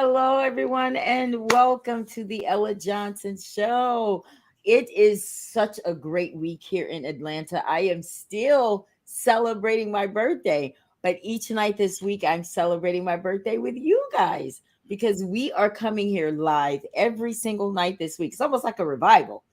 hello, everyone, and welcome to the Ella Johnson Show. It is such a great week here in Atlanta. I am still celebrating my birthday, but each night this week, I'm celebrating my birthday with you guys because we are coming here live every single night this week. It's almost like a revival.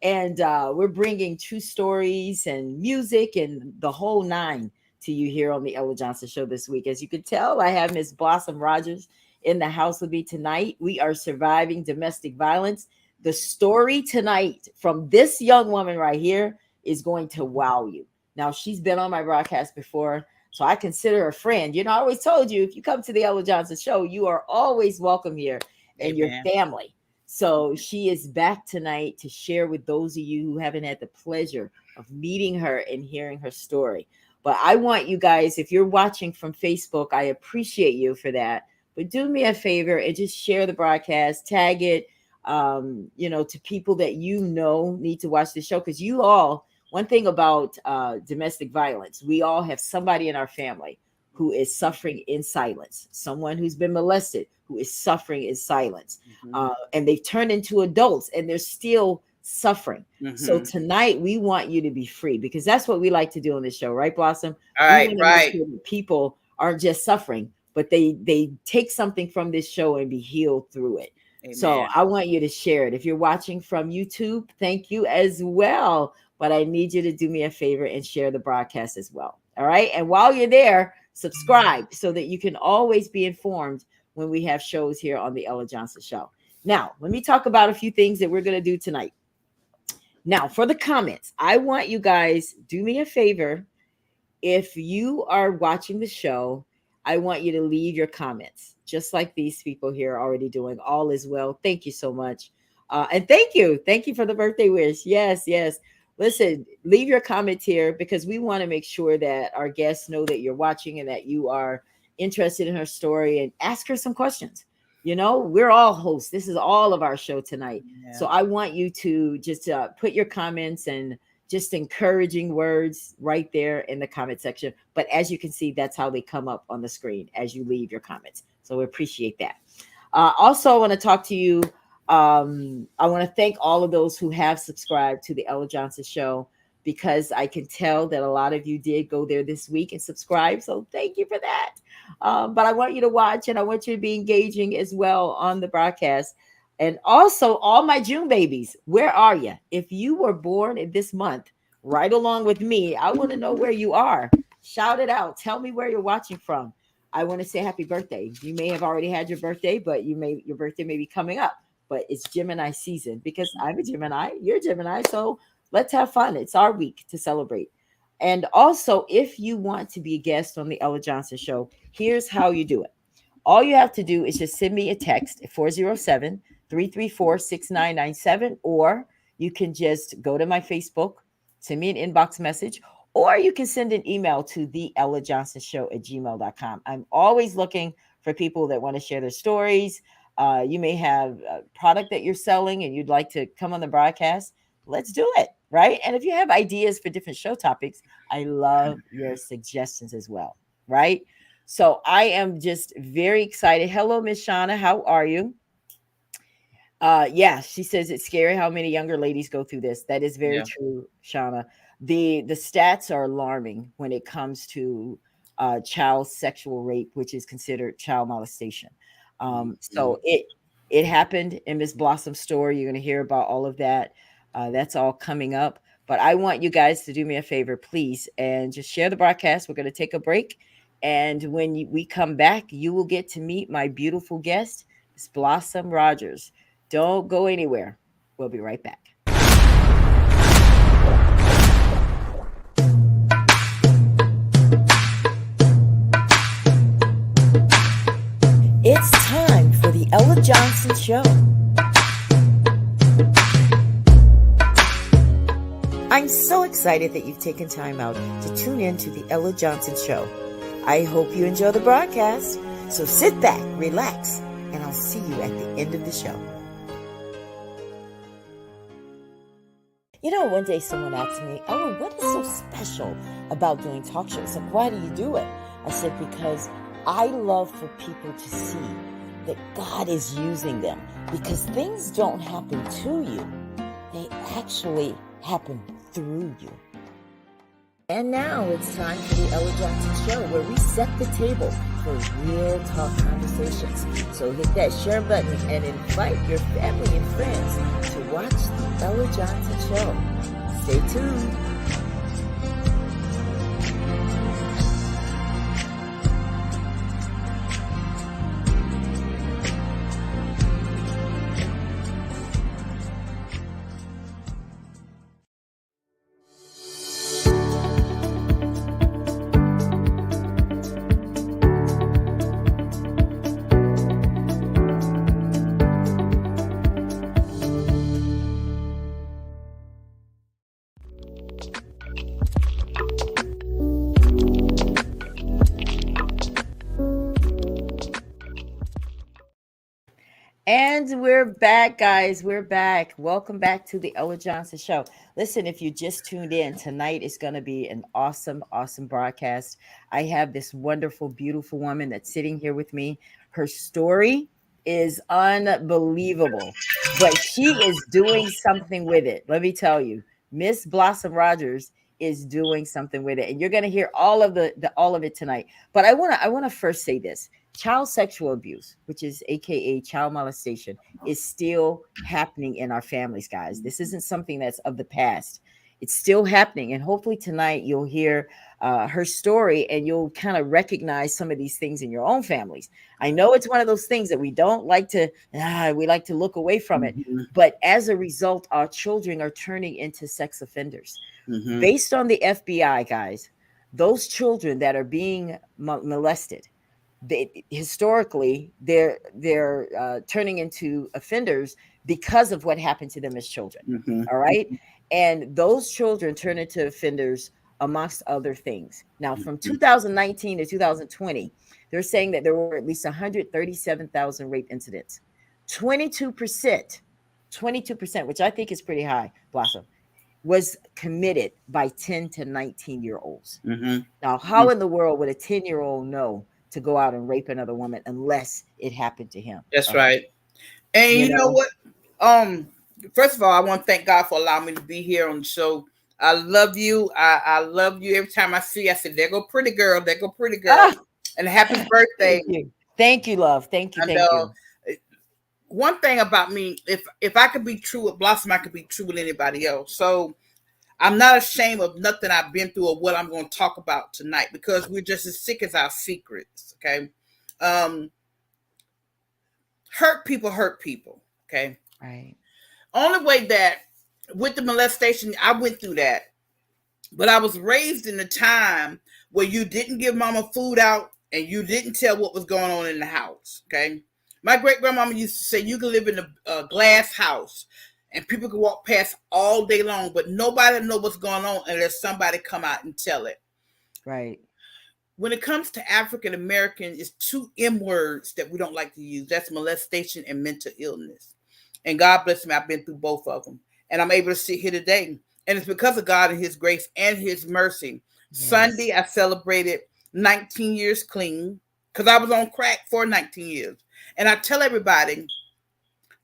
And we're bringing true stories and music and the whole nine to you here on the Ella Johnson Show this week. As you can tell, I have Miss Blossom Rogers in the house with me tonight. We are surviving domestic violence. The story tonight from this young woman right here is going to wow you. Now, she's been on my broadcast before, so I consider her a friend. You know, I always told you, if you come to the Ella Johnson Show, you are always welcome here and your family. So she is back tonight to share with those of you who haven't had the pleasure of meeting her and hearing her story. But I want you guys, if you're watching from Facebook, I appreciate you for that. But do me a favor and just share the broadcast, tag it, to people that you know need to watch the show. Because you all, one thing about domestic violence, we all have somebody in our family who is suffering in silence, someone who's been molested, who is suffering in silence. And they've turned into adults and they're still suffering. So tonight we want you to be free because that's what we like to do on this show, right, Blossom? Right. Make sure that people aren't just suffering, but they take something from this show and be healed through it. Amen. So I want you to share it. If you're watching from YouTube, thank you as well. But I need you to do me a favor and share the broadcast as well. All right. And while you're there, subscribe so that you can always be informed when we have shows here on the Ella Johnson Show. Now, let me talk about a few things that we're going to do tonight. Now, for the comments, I want you guys, do me a favor. If you are watching the show, I want you to leave your comments, just like these people here are already doing. All is well. Thank you so much. And thank you. Thank you for the birthday wish. Yes, yes. Listen, leave your comments here because we want to make sure that our guests know that you're watching and that you are interested in her story and ask her some questions. You know, we're all hosts. This is all of our show tonight. Yeah. So I want you to just put your comments and just encouraging words right there in the comment section. But as you can see, that's how they come up on the screen as you leave your comments. So we appreciate that. Also, I want to talk to you. I want to thank all of those who have subscribed to the Ella Johnson Show because I can tell that a lot of you did go there this week and subscribe. So thank you for that. But I want you to watch and I want you to be engaging as well on the broadcast. And also all my June babies, where are you? If you were born in this month, right along with me, I want to know where you are. Shout it out. Tell me where you're watching from. I want to say happy birthday. You may have already had your birthday, but your birthday may be coming up. But it's Gemini season because I'm a Gemini, you're a Gemini. So let's have fun. It's our week to celebrate. And also, if you want to be a guest on the Ella Johnson Show, here's how you do it. All you have to do is just send me a text at 407-334-6997, or you can just go to my Facebook, send me an inbox message, or you can send an email to the Ella Johnson Show at gmail.com. I'm always looking for people that want to share their stories. You may have a product that you're selling and you'd like to come on the broadcast. Let's do it, right? And if you have ideas for different show topics, I love your suggestions as well, right? So I am just very excited. Hello, Miss Shauna. How are you? Yeah, she says it's scary how many younger ladies go through this. That is very true, Shauna. The stats are alarming when it comes to child sexual rape, which is considered child molestation. So it happened in Miss Blossom's story. You're going to hear about all of that. That's all coming up. But I want you guys to do me a favor, please, and just share the broadcast. We're going to take a break. And when we come back, you will get to meet my beautiful guest, Miss Blossom Rogers. Don't go anywhere. We'll be right back. It's time for the Ella Johnson Show. I'm so excited that you've taken time out to tune in to the Ella Johnson Show. I hope you enjoy the broadcast. So sit back, relax, and I'll see you at the end of the show. You know, one day someone asked me, "Oh, what is so special about doing talk shows? Like, why do you do it?" I said, because I love for people to see that God is using them, because things don't happen to you. They actually happen through you. And now it's time for the Ella Johnson Show, where we set the table for real talk conversations. So hit that share button and invite your family and friends to watch the Ella Johnson Show. Stay tuned. And we're back, guys. We're back. Welcome back to the Ella Johnson Show. Listen, if you just tuned in, tonight is going to be an awesome, awesome broadcast. I have this wonderful, beautiful woman that's sitting here with me. Her story is unbelievable, but she is doing something with it. Let me tell you, Miss Blossom Rogers is doing something with it, and you're going to hear all of all of it tonight. But I want to first say this. Child sexual abuse, which is AKA child molestation, is still happening in our families, guys. This isn't something that's of the past. It's still happening. And hopefully tonight you'll hear her story and you'll kind of recognize some of these things in your own families. I know it's one of those things that we don't like to, we like to look away from it. Mm-hmm. But as a result, our children are turning into sex offenders. Mm-hmm. Based on the FBI, guys, those children that are being molested, historically they're turning into offenders because of what happened to them as children. Mm-hmm. All right. And those children turn into offenders amongst other things. Now, from 2019 to 2020, they're saying that there were at least 137,000 rape incidents. 22%, which I think is pretty high, Blossom, was committed by 10 to 19-year-olds. Mm-hmm. Now, how in the world would a 10-year-old know to go out and rape another woman unless it happened to him? That's right. And you know what? First of all, I want to thank God for allowing me to be here on the show. I love you. I love you. Every time I see you, I say, there go pretty girl. There go pretty girl. Ah, and happy birthday. Thank you, love. Thank you. Thank you. One thing about me, if I could be true with Blossom, I could be true with anybody else. So I'm not ashamed of nothing I've been through or what I'm going to talk about tonight, because we're just as sick as our secrets. Okay. Hurt people. Okay. Right. Only way that with the molestation, I went through that, but I was raised in a time where you didn't give mama food out and you didn't tell what was going on in the house. Okay. My great grandmama used to say, you can live in a glass house and people can walk past all day long, but nobody knows what's going on unless somebody come out and tell it. Right. When it comes to African Americans, it's two M words that we don't like to use. That's molestation and mental illness. And God bless me, I've been through both of them. And I'm able to sit here today. And it's because of God and his grace and his mercy. Yes. Sunday, I celebrated 19 years clean because I was on crack for 19 years. And I tell everybody,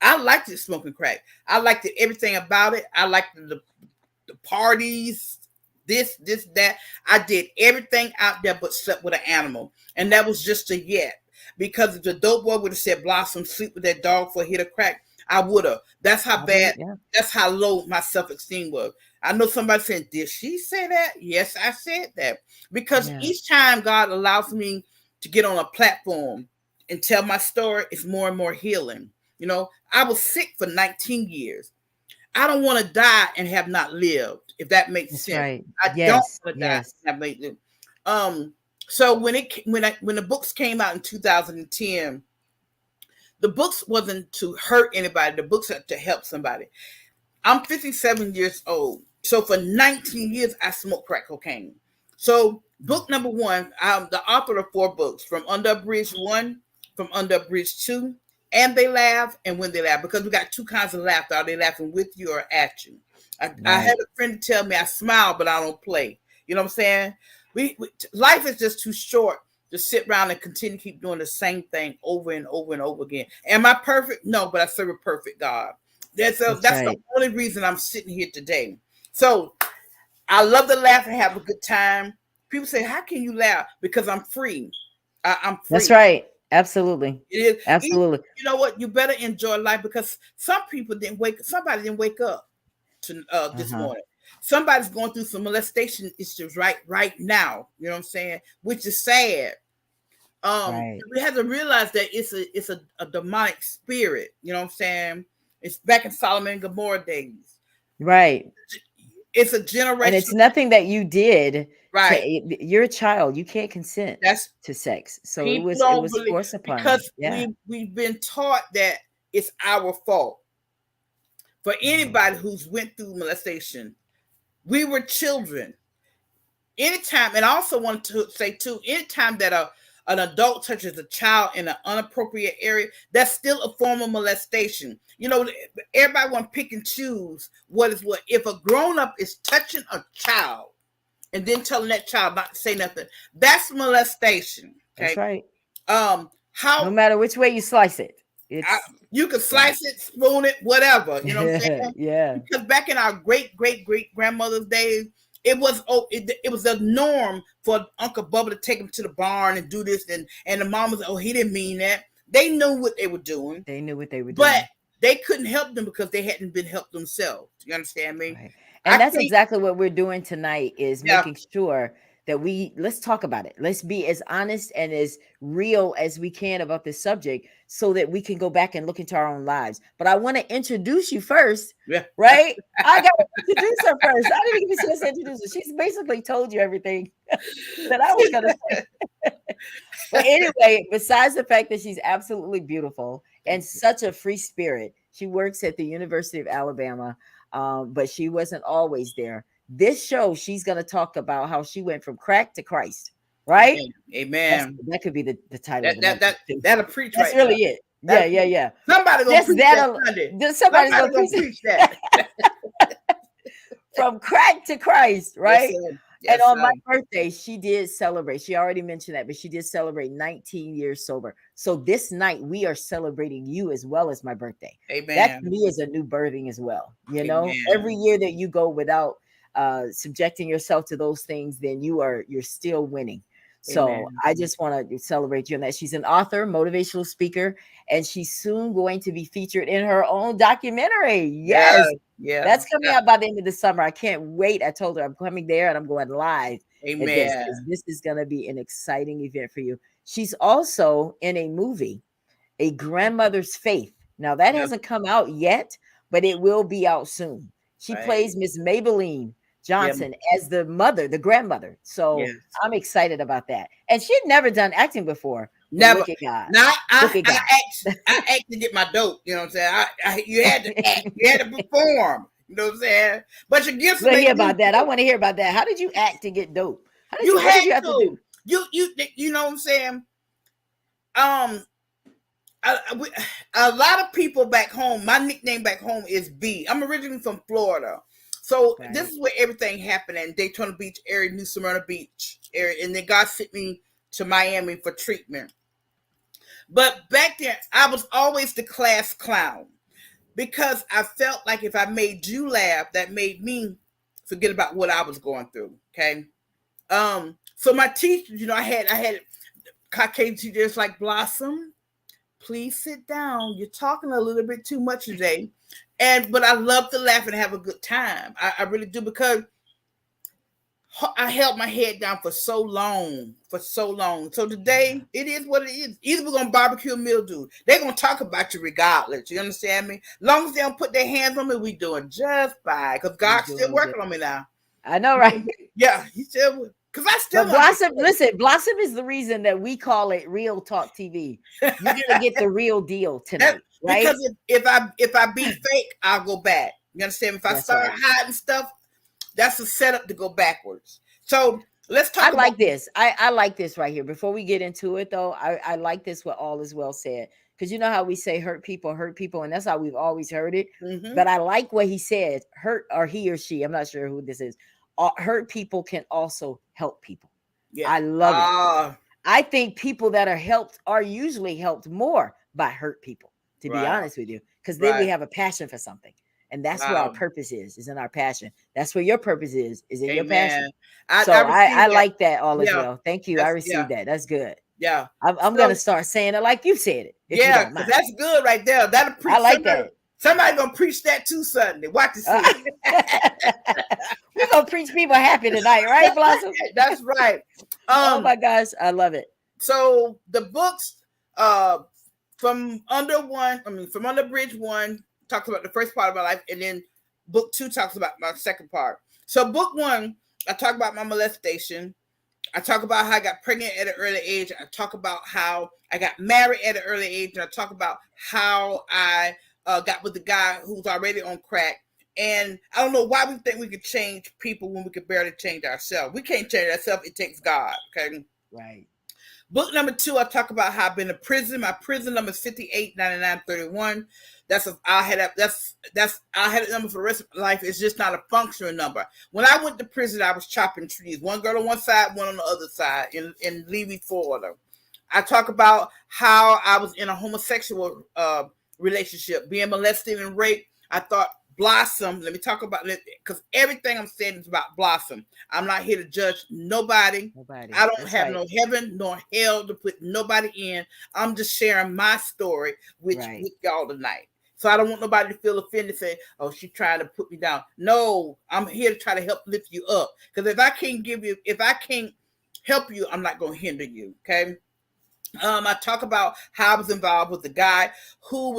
I liked it smoking crack. I liked it, everything about it. I liked the parties, this, that. I did everything out there but slept with an animal. And that was just a yet. Because if the dope boy would have said, Blossom, sleep with that dog for a hit of crack, I would have. That's how bad, that's how low my self-esteem was. I know somebody said, did she say that? Yes, I said that. Because each time God allows me to get on a platform and tell my story, it's more and more healing. You know, I was sick for 19 years. I don't want to die and have not lived, if that makes sense. Right. I don't want to die and have not lived. So when the books came out in 2010, the books wasn't to hurt anybody. The books are to help somebody. I'm 57 years old. So for 19 years, I smoked crack cocaine. So book number one, I'm the author of 4 books, From Under a Bridge 1, From Under a Bridge 2, and They Laugh, and When They Laugh, because we got 2 kinds of laughter. Are they laughing with you or at you? I had a friend tell me I smile, but I don't play. You know what I'm saying? Life is just too short just sit around and continue to keep doing the same thing over and over and over again. Am I perfect? No, but I serve a perfect God. That's That's the right. only reason I'm sitting here today. So I love to laugh and have a good time. People say, "How can you laugh?" Because I'm free. I'm free. That's right. Absolutely. It is. Absolutely. You know what? You better enjoy life, because some people didn't wake. Somebody didn't wake up to this morning. Somebody's going through some molestation issues right now. You know what I'm saying? Which is sad. Right. We have to realize that it's a demonic spirit. You know what I'm saying? It's back in Solomon and Gomorrah days. Right. It's a generation. And it's nothing that you did. Right. You're a child. You can't consent That's to sex. So it people was don't believe, forced upon because you. Yeah. we've been taught that it's our fault. For anybody who's went through molestation, we were children. Anytime, and I also want to say too, anytime that an adult touches a child in an inappropriate area, that's still a form of molestation. You know, everybody want to pick and choose what is what. If a grown-up is touching a child and then telling that child not to say nothing, that's molestation. Okay? That's right. How no matter which way you slice it, you can slice it, spoon it, whatever. You know what I'm saying? Yeah. Because back in our great grandmother's days, it was the norm for Uncle Bubba to take him to the barn and do this, and the mom was, he didn't mean that. They knew what they were doing. They knew what they were doing. But they couldn't help them because they hadn't been helped themselves. You understand me? Right. And that's exactly what we're doing tonight, is making sure that let's talk about it. Let's be as honest and as real as we can about this subject, so that we can go back and look into our own lives. But I want to introduce you first, right? I got to introduce her first. I didn't even chance to introduce her. She's basically told you everything that I was going to say. But anyway, besides the fact that she's absolutely beautiful and such a free spirit, she works at the University of Alabama, but she wasn't always there. This show, she's going to talk about how she went from crack to Christ, right? Amen. That could be the title. That'll preach. That's really it. Yeah. Somebody gonna preach that. Somebody's gonna preach that. From crack to Christ, right? Yes, and on my birthday, she did celebrate. She already mentioned that, but she did celebrate 19 years sober. So this night we are celebrating you as well as my birthday. Amen. That to me is a new birthing as well. You know, every year that you go without subjecting yourself to those things, then you're still winning. So Amen. I just want to celebrate you on that. She's an author, motivational speaker, and she's soon going to be featured in her own documentary. Yes. Yeah. That's coming out by the end of the summer. I can't wait. I told her I'm coming there and I'm going live. Amen. This is going to be an exciting event for you. She's also in a movie, A Grandmother's Faith. Now that hasn't come out yet, but it will be out soon. She plays Miss Maybelline Johnson as the mother, the grandmother. So I'm excited about that. And she had never done acting before. Never. Look at God. Now I act to get my dope. You know what I'm saying? You had to act. You had to perform. You know what I'm saying? But your gifts. Let's hear about that. I want to hear about that. How did you act to get dope? What did you have to do? You know what I'm saying? A lot of people back home. My nickname back home is B. I'm originally from Florida. So this is where everything happened in Daytona Beach area, New Smyrna Beach area. And then God sent me to Miami for treatment. But back there, I was always the class clown, because I felt like if I made you laugh, that made me forget about what I was going through. Okay. So my teachers, you know, I had Caucasian teachers like Blossom. Please sit down. You're talking a little bit too much today. But I love to laugh and have a good time. I really do, because I held my head down for so long. So today, it is what it is. Either we're going to barbecue a mildew. They're going to talk about you regardless. You understand me? As long as they don't put their hands on me, we doing just fine. Because God's still working on me now. I know, right? Yeah, he still... Because I still Blossom. Listen, Blossom is the reason that we call it Real Talk TV. You're gonna get the real deal tonight, right? Because if I be fake, I'll go back. You understand? If I start hiding stuff, that's a setup to go backwards. So let's talk. I like this. I like this right here. Before we get into it, though, I like this. What All Is Well said, because you know how we say hurt people, and that's how we've always heard it. Mm-hmm. But I like what he said. Hurt, or he or she. I'm not sure who this is. Hurt people can also help people. Yeah. I love it. I think people that are helped are usually helped more by hurt people, to be Right. honest with you, because then we Right. have a passion for something. And that's where our Wow. purpose is in our passion. That's where your purpose is in your passion. Amen. I So I received that. like that all as Yeah. well. Thank you. I That's yeah. received that. That's good. Yeah. I'm So gonna start saying it like you said it, if you yeah, don't because mind. that's good right there. That'll preach. I like that. Somebody gonna preach that too Sunday. Watch and see. We're gonna preach people happy tonight, right, Blossom? That's right. Oh my gosh, I love it. So the books from Under Bridge 1 talks about the first part of my life, and then book 2 talks about my second part. So book 1, I talk about my molestation. I talk about how I got pregnant at an early age. I talk about how I got married at an early age. And I talk about how I got with the guy who's already on crack. And I don't know why we think we can change people when we can barely change ourselves. We can't change ourselves. It takes God. Okay. Right. Book number 2, I talk about how I've been in prison. My prison number is 589931. I had a number for the rest of my life. It's just not a functional number. When I went to prison, I was chopping trees. One girl on one side, one on the other side in Levy, Florida. I talk about how I was in a homosexual relationship, being molested and raped. I thought Blossom, let me talk about it, because everything I'm saying is about Blossom. I'm not here to judge nobody. I don't have no heaven nor hell to put nobody in. I'm just sharing my story with y'all tonight. So I don't want nobody to feel offended, say, oh, she's trying to put me down. No, I'm here to try to help lift you up. Because if I can't help you, I'm not going to hinder you. Okay. I talk about how I was involved with the guy who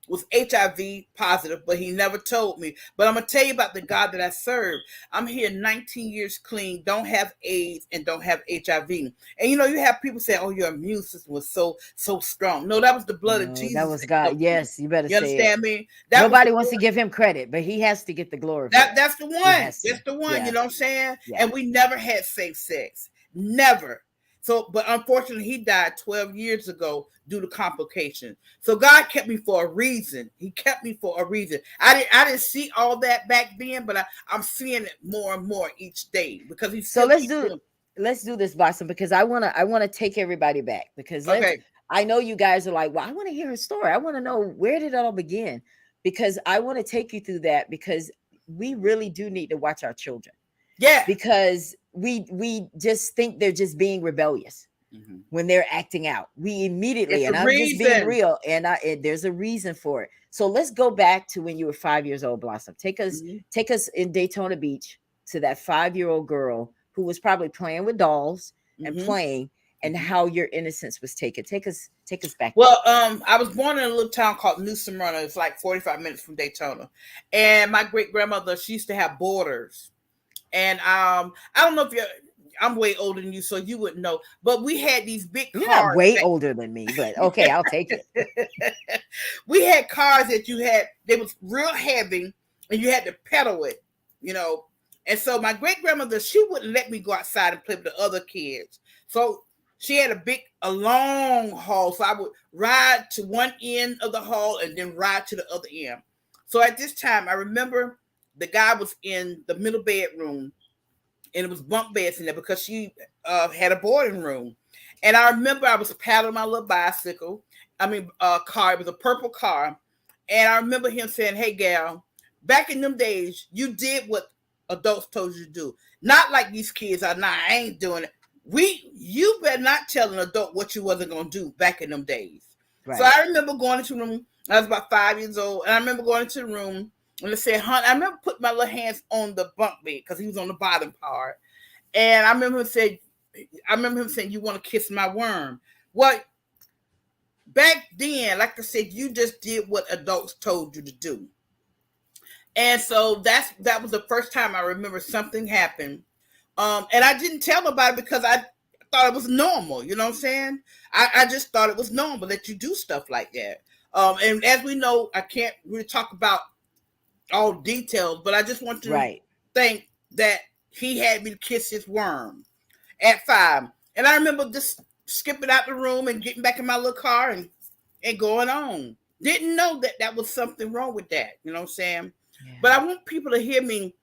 was HIV positive, but he never told me. But I'm going to tell you about the God that I serve. I'm here 19 years clean, don't have AIDS, and don't have HIV. And you have people say, oh, your immune system was so strong. No, that was the blood of Jesus. That was God. Yes, you better say understand me? Nobody wants to give him credit, but he has to get the glory. That's the one. That's the one, yeah. You know what I'm saying? Yeah. And we never had safe sex. Never. So, but unfortunately, he died 12 years ago due to complications. So God kept me for a reason. He kept me for a reason. I didn't see all that back then, but I'm seeing it more and more each day because he's. So let's do this, Blossom, because I wanna take everybody back because I know you guys are like, well, I want to hear her story. I want to know where did it all begin, because I want to take you through that because we really do need to watch our children. Yeah, because we just think they're just being rebellious when they're acting out. We immediately, and I'm just being real, and there's a reason for it. So let's go back to when you were 5 years old, Blossom. Take us in Daytona Beach to that 5-year-old girl who was probably playing with dolls and playing, and how your innocence was taken. Take us back. Well, I was born in a little town called New Smyrna. It's like 45 minutes from Daytona, and my great grandmother, she used to have boarders. And I don't know if I'm way older than you, so you wouldn't know. But we had these big cars. You're not way older than me, but okay, I'll take it. We had cars that they was real heavy, and you had to pedal it, And so my great grandmother, she wouldn't let me go outside and play with the other kids. So she had a long hall. So I would ride to one end of the hall and then ride to the other end. So at this time, I remember the guy was in the middle bedroom, and it was bunk beds in there because she had a boarding room. And I remember I was paddling my little car. It was a purple car. And I remember him saying, hey, gal, back in them days, you did what adults told you to do. Not like these kids are now. I ain't doing it. You better not tell an adult what you wasn't going to do back in them days. Right. So I remember going into the room. I was about 5 years old. And I remember going into the room. And I said, I remember putting my little hands on the bunk bed because he was on the bottom part. And I remember him saying, you want to kiss my worm? Well, back then, like I said, you just did what adults told you to do. And so that was the first time I remember something happened. And I didn't tell nobody because I thought it was normal. You know what I'm saying? I just thought it was normal that you do stuff like that. And as we know, I can't really talk about all details, but I just want to think that he had me kiss his worm at 5. And I remember just skipping out the room and getting back in my little car and going on. Didn't know that was something wrong with that. You know what I'm saying? Yeah. But I want people to hear me.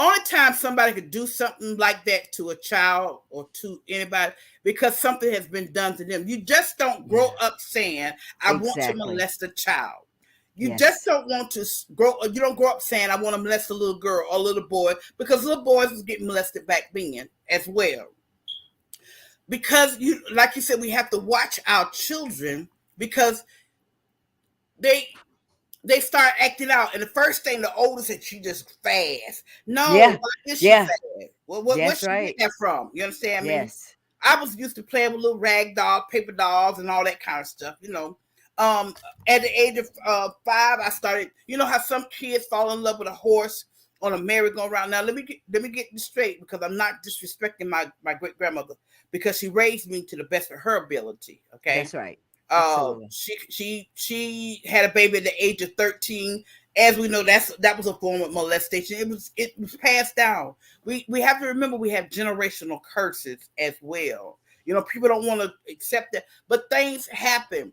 only time somebody could do something like that to a child or to anybody because something has been done to them. You just don't grow up saying, I want to molest a child. You just don't want to you don't grow up saying, I want to molest a little girl or a little boy, because little boys was getting molested back then as well. Because like you said, we have to watch our children because they start acting out, and the first thing the oldest said, she just fast. No, why is she fast? Well, where's she get that from? You understand me? Yes. I was used to playing with little rag doll, paper dolls, and all that kind of stuff. At the age of 5, I started. You know how some kids fall in love with a horse on a merry-go-round. Now let me get this straight, because I'm not disrespecting my great grandmother, because she raised me to the best of her ability. Okay, that's right. She had a baby at the age of 13. As we know, that was a form of molestation. It was passed down. We have to remember we have generational curses as well. People don't want to accept that, but things happen.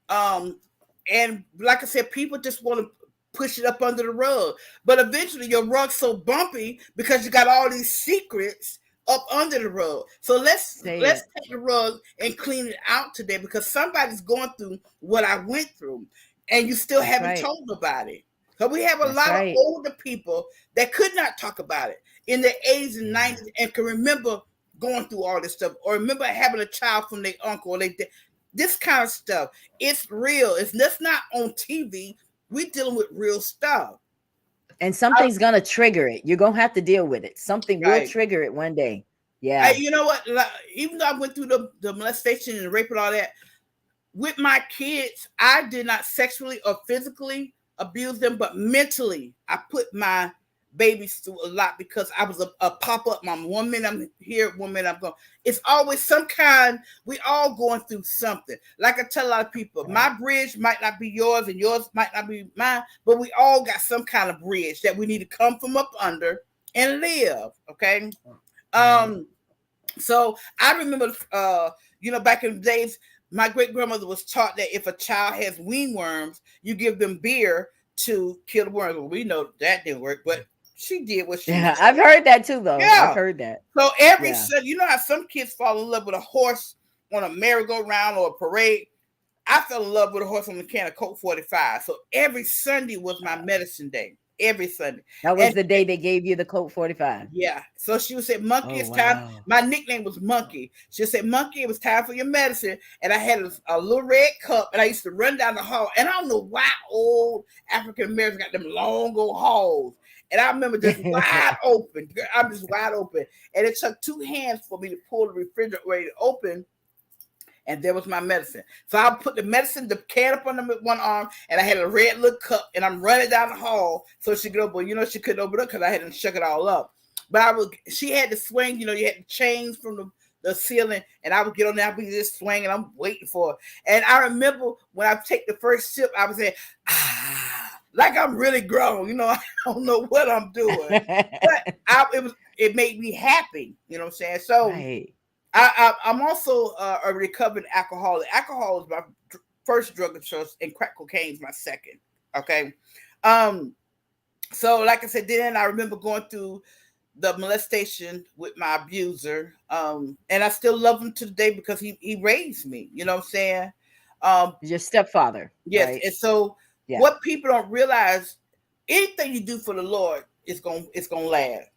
And like I said, people just want to push it up under the rug. But eventually your rug's so bumpy because you got all these secrets up under the rug. So let's take the rug and clean it out today, because somebody's going through what I went through, and you still haven't told about it. So we have a lot of older people that could not talk about it in the 80s and 90s and can remember going through all this stuff, or remember having a child from their uncle or this kind of stuff. It's real. That's not on TV. We're dealing with real stuff. And something's going to trigger it. You're going to have to deal with it. Something will trigger it one day. Yeah. You know what? Even though I went through the molestation and the rape and all that, with my kids, I did not sexually or physically abuse them, but mentally, I put my babies through a lot, because I was a pop-up mom. 1 minute I'm here, 1 minute I'm gone. It's always some kind. We all going through something. Like I tell a lot of people, my bridge might not be yours and yours might not be mine, but we all got some kind of bridge that we need to come from up under and live. Okay. So I remember, back in the days, my great grandmother was taught that if a child has wingworms, you give them beer to kill the worms. Well, we know that didn't work, but she did what she did. I've heard that too, though. Yeah. I've heard that. So every Sunday, you know how some kids fall in love with a horse on a merry-go-round or a parade? I fell in love with a horse on the can of Colt 45. So every Sunday was my medicine day. Every Sunday. That was the day they gave you the Colt 45. Yeah. So she would say, Monkey, it's time. My nickname was Monkey. She said, Monkey, it was time for your medicine. And I had a little red cup, and I used to run down the hall. And I don't know why old African Americans got them long old halls. And I remember just wide open. I'm just wide open. And it took 2 hands for me to pull the refrigerator open. And there was my medicine. So I put the can up under one arm, and I had a red little cup, and I'm running down the hall so she could open. She couldn't open it up because I hadn't shook it all up. But she had to swing, you had the chains from the ceiling, and I would get on there, I'd be just swinging, I'm waiting for it. And I remember when I take the first sip, I was saying, like I'm really grown, I don't know what I'm doing. But it made me happy, you know what I'm saying? So I'm also a recovered alcoholic. Alcohol is my first drug of choice, and crack cocaine is my second. Okay. So like I said, then I remember going through the molestation with my abuser. And I still love him to the day because he raised me. You know what I'm saying? Your stepfather. Yes. Right? And so what people don't realize, anything you do for the Lord it's gonna last.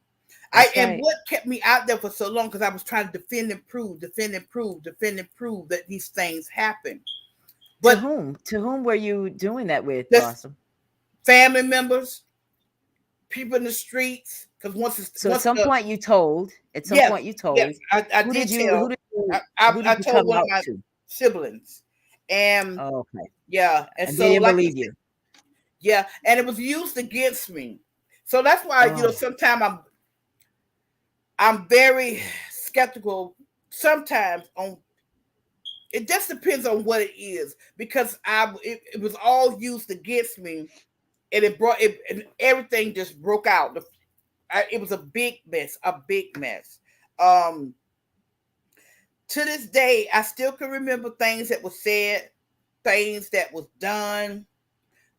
And what kept me out there for so long, because I was trying to defend and prove that these things happen. But to whom were you doing that with, Blossom? Family members, people in the streets. Because at some point you told. Yes, I did tell. I told one of my siblings, and and so they didn't believe you. Yeah, and it was used against me. So that's why sometimes I'm very skeptical sometimes on. It just depends on what it is, because it was all used against me, and and everything just broke out. It was a big mess. To this day, I still can remember things that were said, things that was done,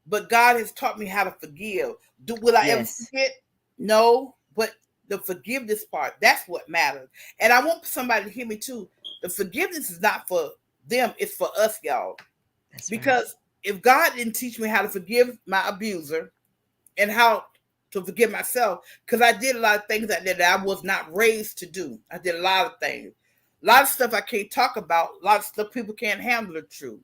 but God has taught me how to forgive. Will I ever forget? No. but the forgiveness part, that's what matters. And I want somebody to hear me too. The forgiveness is not for them, it's for us, y'all. That's because right. if God didn't teach me how to forgive my abuser and how to forgive myself, because I did a lot of things that I was not raised to do. I did a lot of things. A lot of stuff I can't talk about. A lot of stuff people can't handle the truth.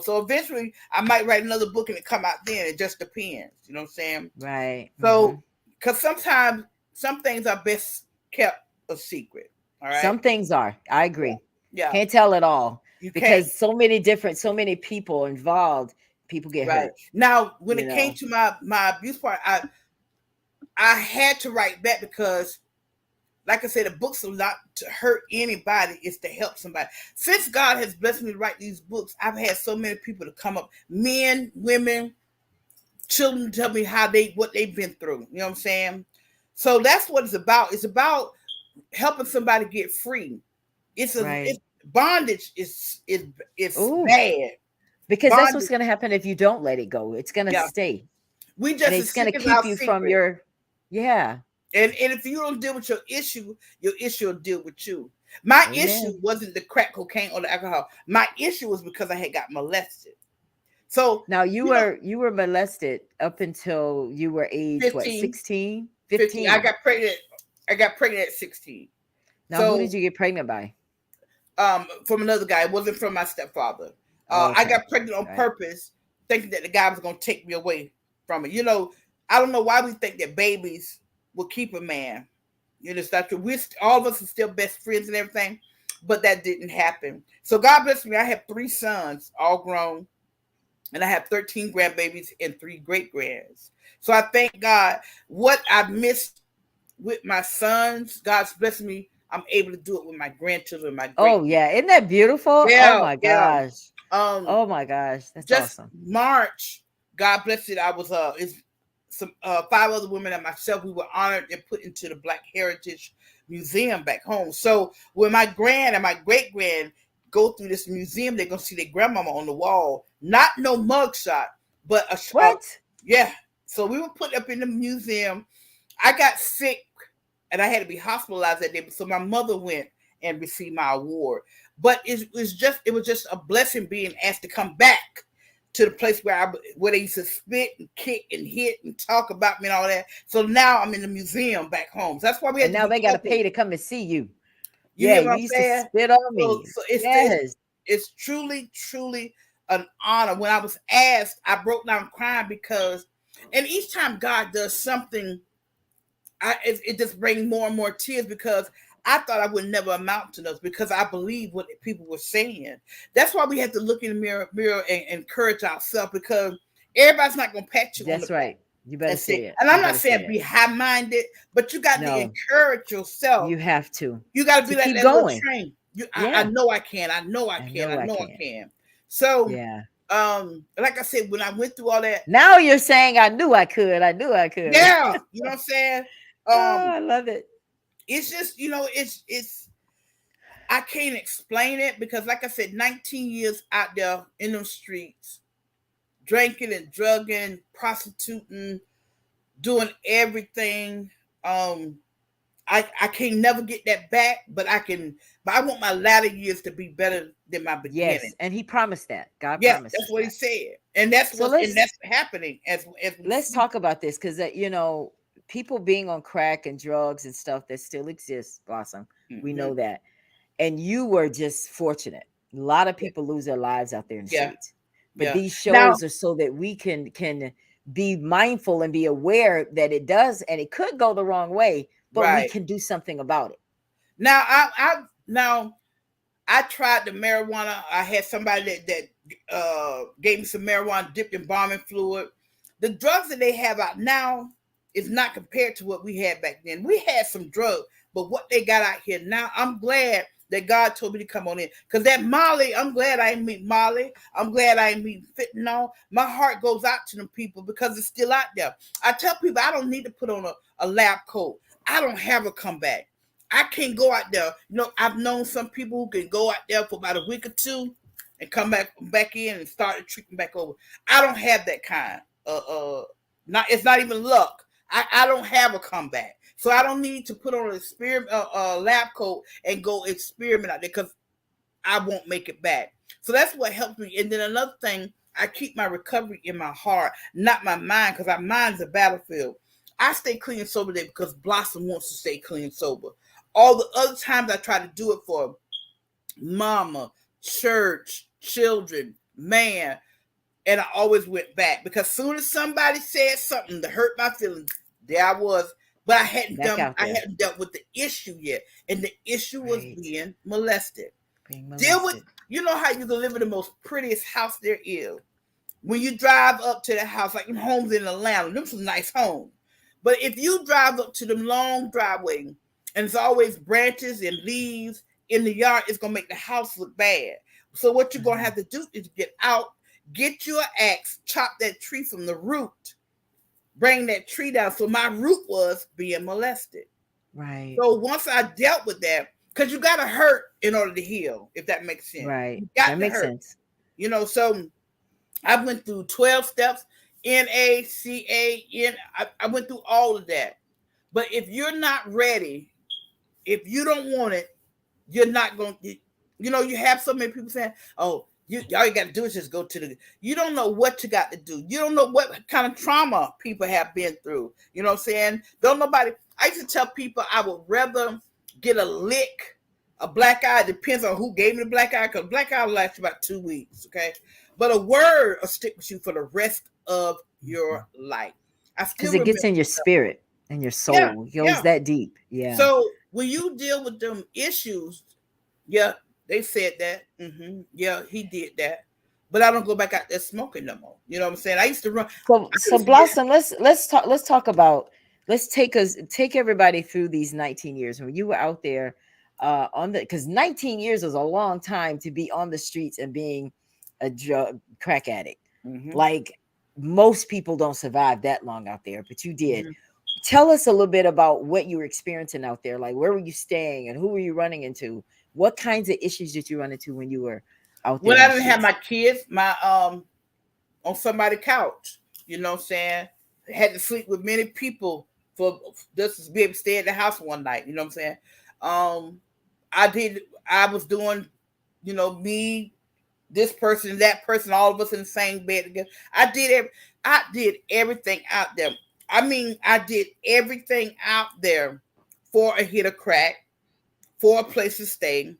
So eventually I might write another book and it come out then. It just depends. You know what I'm saying? Right. So, because sometimes some things are best kept a secret. All right. Some things are. I agree. Yeah. Can't tell it all. You because can't. so many people involved, people get Right. hurt. Now, when it came to my abuse part, I had to write back because, like I said, the books are not to hurt anybody, it's to help somebody. Since God has blessed me to write these books, I've had so many people to come up, men, women, children, tell me what they've been through. You know what I'm saying? So that's what it's about. It's about helping somebody get free. It's bondage is bad. Because that's what's going to happen if you don't let it go. It's going to stay. We just, it's going to keep you from your, And if you don't deal with your issue will deal with you. My issue wasn't the crack cocaine or the alcohol. My issue was because I had got molested. So now you were molested up until you were age 15, what, 16? 15. I got pregnant at 16. Now who did you get pregnant by? From another guy. It wasn't from my stepfather. I got pregnant on purpose, thinking that the guy was going to take me away from it. I don't know why we think that babies will keep a man. It's not true. All of us are still best friends and everything, but that didn't happen. So God bless me. I have 3 sons, all grown, and I have 13 grandbabies and 3 great-grands. So I thank God. What I missed with my sons, God's blessed me. I'm able to do it with my grandchildren, my great. Oh yeah, isn't that beautiful? Yeah, oh my gosh. Oh my gosh, that's just awesome. March, God bless it. I was some 5 other women and myself. We were honored and put into the Black Heritage Museum back home. So when my grand and my great grand go through this museum, they're gonna see their grandmama on the wall. Not no mugshot, but a what? Yeah. So we were put up in the museum. I got sick and I had to be hospitalized that day. So my mother went and received my award. But it was just a blessing being asked to come back to the place where they used to spit and kick and hit and talk about me and all that. So now I'm in the museum back home. So that's why we had. And now they got to pay to come and see you. You used to spit on me. So it's truly, truly an honor. When I was asked, I broke down crying because, and each time God does something, it just brings more and more tears because I thought I would never amount to those because I believe what people were saying. That's why we have to look in the mirror and encourage ourselves because everybody's not going to pat you. That's right. You better say it. And I'm not saying be high-minded, but you got to encourage yourself. You have to. You got to be like that little train. I know I can. I know I can. So like I said, when I went through all that. Now you're saying I knew I could. I knew I could. Yeah. You know what I'm saying? I love it. It's just, it's I can't explain it because like I said, 19 years out there in those streets, drinking and drugging, prostituting, doing everything. I can't never get that back, but I want my latter years to be better than my beginning. Yes, and he promised that. God promised. That's what he said. And that's that's happening as let's talk about this because people being on crack and drugs and stuff that still exists, Blossom. Mm-hmm. We know that. And you were just fortunate. A lot of people lose their lives out there in the streets. But these shows are so that we can be mindful and be aware that it does, and it could go the wrong way, but we can do something about it. Now, I tried the marijuana. I had somebody that gave me some marijuana dipped in embalming fluid. The drugs that they have out now is not compared to what we had back then. We had some drugs, but what they got out here now, I'm glad that God told me to come on in. Because that Molly, I'm glad I didn't meet Molly. I'm glad I didn't meet fentanyl. My heart goes out to them people because it's still out there. I tell people I don't need to put on a lab coat. I don't have a comeback. I can't go out there. I've known some people who can go out there for about a week or 2 and come back in and start the treatment back over. I don't have that kind. It's not even luck. I don't have a comeback. So I don't need to put on an experiment, lab coat and go experiment out there because I won't make it back. So that's what helps me. And then another thing, I keep my recovery in my heart, not my mind, because our mind's a battlefield. I stay clean and sober there because Blossom wants to stay clean and sober. All the other times I try to do it for mama, church, children, man, and I always went back because soon as somebody said something to hurt my feelings, there I was. But I hadn't dealt with the issue yet, and the issue was being molested. Deal with, you know how you can live in the most prettiest house there is. When you drive up to the house, like them homes in Atlanta, them some nice homes. But if you drive up to them long driveway and it's always branches and leaves in the yard, it's gonna make the house look bad. So what you're gonna have to do is get out, get your axe, chop that tree from the root, bring that tree down. So my root was being molested. Right. So once I dealt with that, because you got to hurt in order to heal, if that makes sense. Right. That makes sense. You know, so I went through 12 steps, NACA, I went through all of that. But if you're not ready, if you don't want it, you're not going to, you know, you have so many people saying, oh, all you got to do is just go to the, you don't know what you got to do. You don't know what kind of trauma people have been through. You know what I'm saying? Don't nobody, I used to tell people I would rather get a lick, a black eye, depends on who gave me the black eye, because black eye will last about 2 weeks, okay? But a word will stick with you for the rest of your life. Because it gets in your spirit and your soul. It goes that deep. Yeah. So when you deal with them issues, they said that. Mm-hmm. Yeah, he did that. But I don't go back out there smoking no more. You know what I'm saying? I used to run. So Blossom, let's talk about, let's take everybody through these 19 years when you were out there because 19 years was a long time to be on the streets and being a crack addict. Mm-hmm. Like most people don't survive that long out there, but you did. Mm-hmm. Tell us a little bit about what you were experiencing out there. Like, where were you staying and who were you running into? What kinds of issues did you run into when you were out there? When I didn't have my kids, on somebody's couch, you know what I'm saying? I had to sleep with many people for just to be able to stay at the house one night, you know what I'm saying? I was doing, you know, me, this person, that person, all of us in the same bed together. I did everything out there. I mean, I did everything out there for a hit of crack, for a place to stay.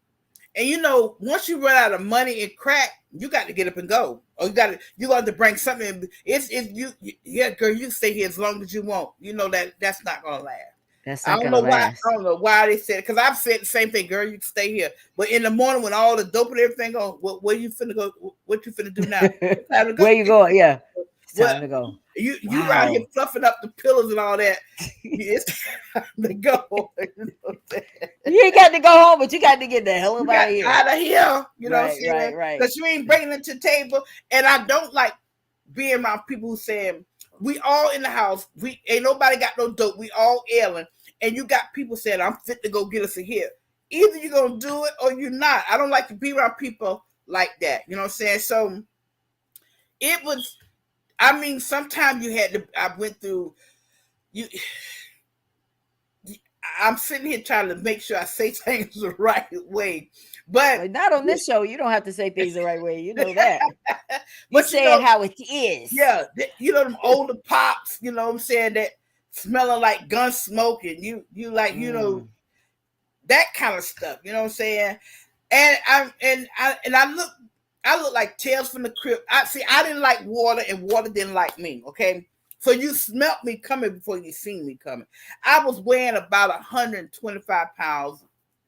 And you know, once you run out of money and crack, you got to get up and go. Or you got to bring something. Girl, you stay here as long as you want. You know that's not gonna last. I don't know why they said it, because I've said the same thing, girl, you can stay here. But in the morning when all the dope and everything go, where you finna go? What you finna do now? Where you going? Yeah. It's time to go. You out here fluffing up the pillows and all that. It's time to go. You ain't got to go home, but you got to get the hell out of here. Out of here. You know what I'm saying? Right. Because you ain't bringing it to the table. And I don't like being around people who saying, we all in the house. We ain't nobody got no dope. We all ailing. And you got people saying, I'm fit to go get us a hit. Either you're going to do it or you're not. I don't like to be around people like that. You know what I'm saying? So it was, I mean, sometimes I went through, I'm sitting here trying to make sure I say things the right way. But not on this show. You don't have to say things the right way. You know that. But say it how it is. Yeah. You know, them older pops, you know what I'm saying, that smelling like gun smoke, and you like, you know, that kind of stuff. You know what I'm saying? And I look like Tales from the Crypt. I didn't like water, and water didn't like me. Okay. So you smelt me coming before you seen me coming. I was weighing about 125 pounds,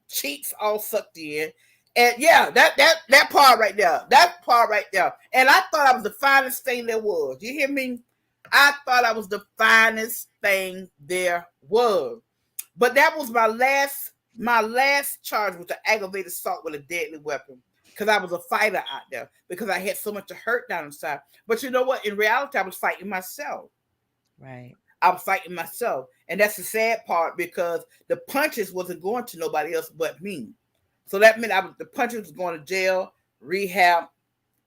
cheeks all sucked in. And yeah, that part right there. And I thought I was the finest thing there was. You hear me? I thought I was the finest thing there was. But that was my last charge was the aggravated assault with a deadly weapon. Because I was a fighter out there. Because I had so much hurt down inside. But you know what? In reality, I was fighting myself. Right. I was fighting myself. And that's the sad part, because the punches wasn't going to nobody else but me. So that meant the punches was going to jail, rehab,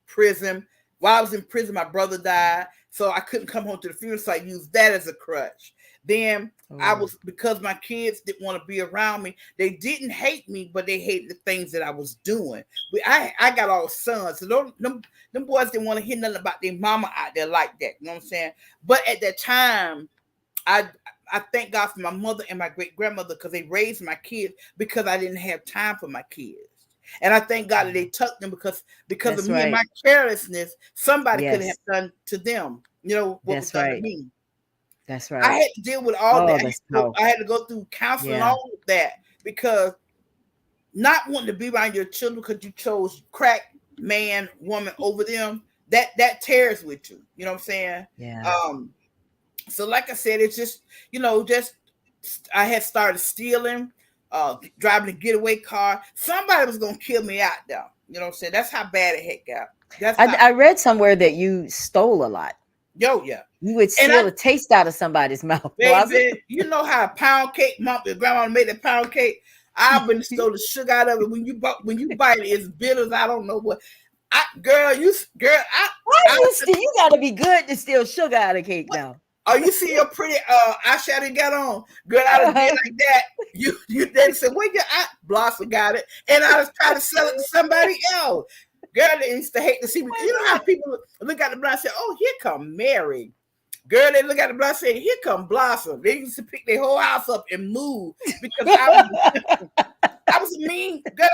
prison. While I was in prison, my brother died. So I couldn't come home to the funeral, so I used that as a crutch. Then I was, because my kids didn't want to be around me. They didn't hate me, but they hated the things that I was doing. I got all sons, so them boys didn't want to hear nothing about their mama out there like that. You know what I'm saying? But at that time, I thank God for my mother and my great grandmother, because they raised my kids, because I didn't have time for my kids. And I thank God that they took them, because of me and my carelessness, somebody could have done to them, what was done to me. That's right. I had to deal with all that. I had to go through counseling, all of that, because not wanting to be around your children because you chose crack, man, woman over them, that tears with you. You know what I'm saying? Yeah. So like I said, it's just, I had started stealing, driving a getaway car. Somebody was going to kill me out there. You know what I'm saying? That's how bad it had got. I read somewhere that you stole a lot. Yo, yeah. You would steal a taste out of somebody's mouth. Baby, you know how a pound cake, your grandma made a pound cake? I've been stole the sugar out of it. When you bite it, it's bitter as I don't know what. You got to be good to steal sugar out of cake now. Oh, you see your pretty eyeshadow got on, girl. I would be like that. You then said, "Where your eye?" Blossom got it, and I was trying to sell it to somebody else. Girl, they used to hate to see me. You know how people look at the blood and say, "Oh, here come Mary." Girl, they look at the blood and say, "Here come Blossom." They used to pick their whole house up and move, because I was a mean girl.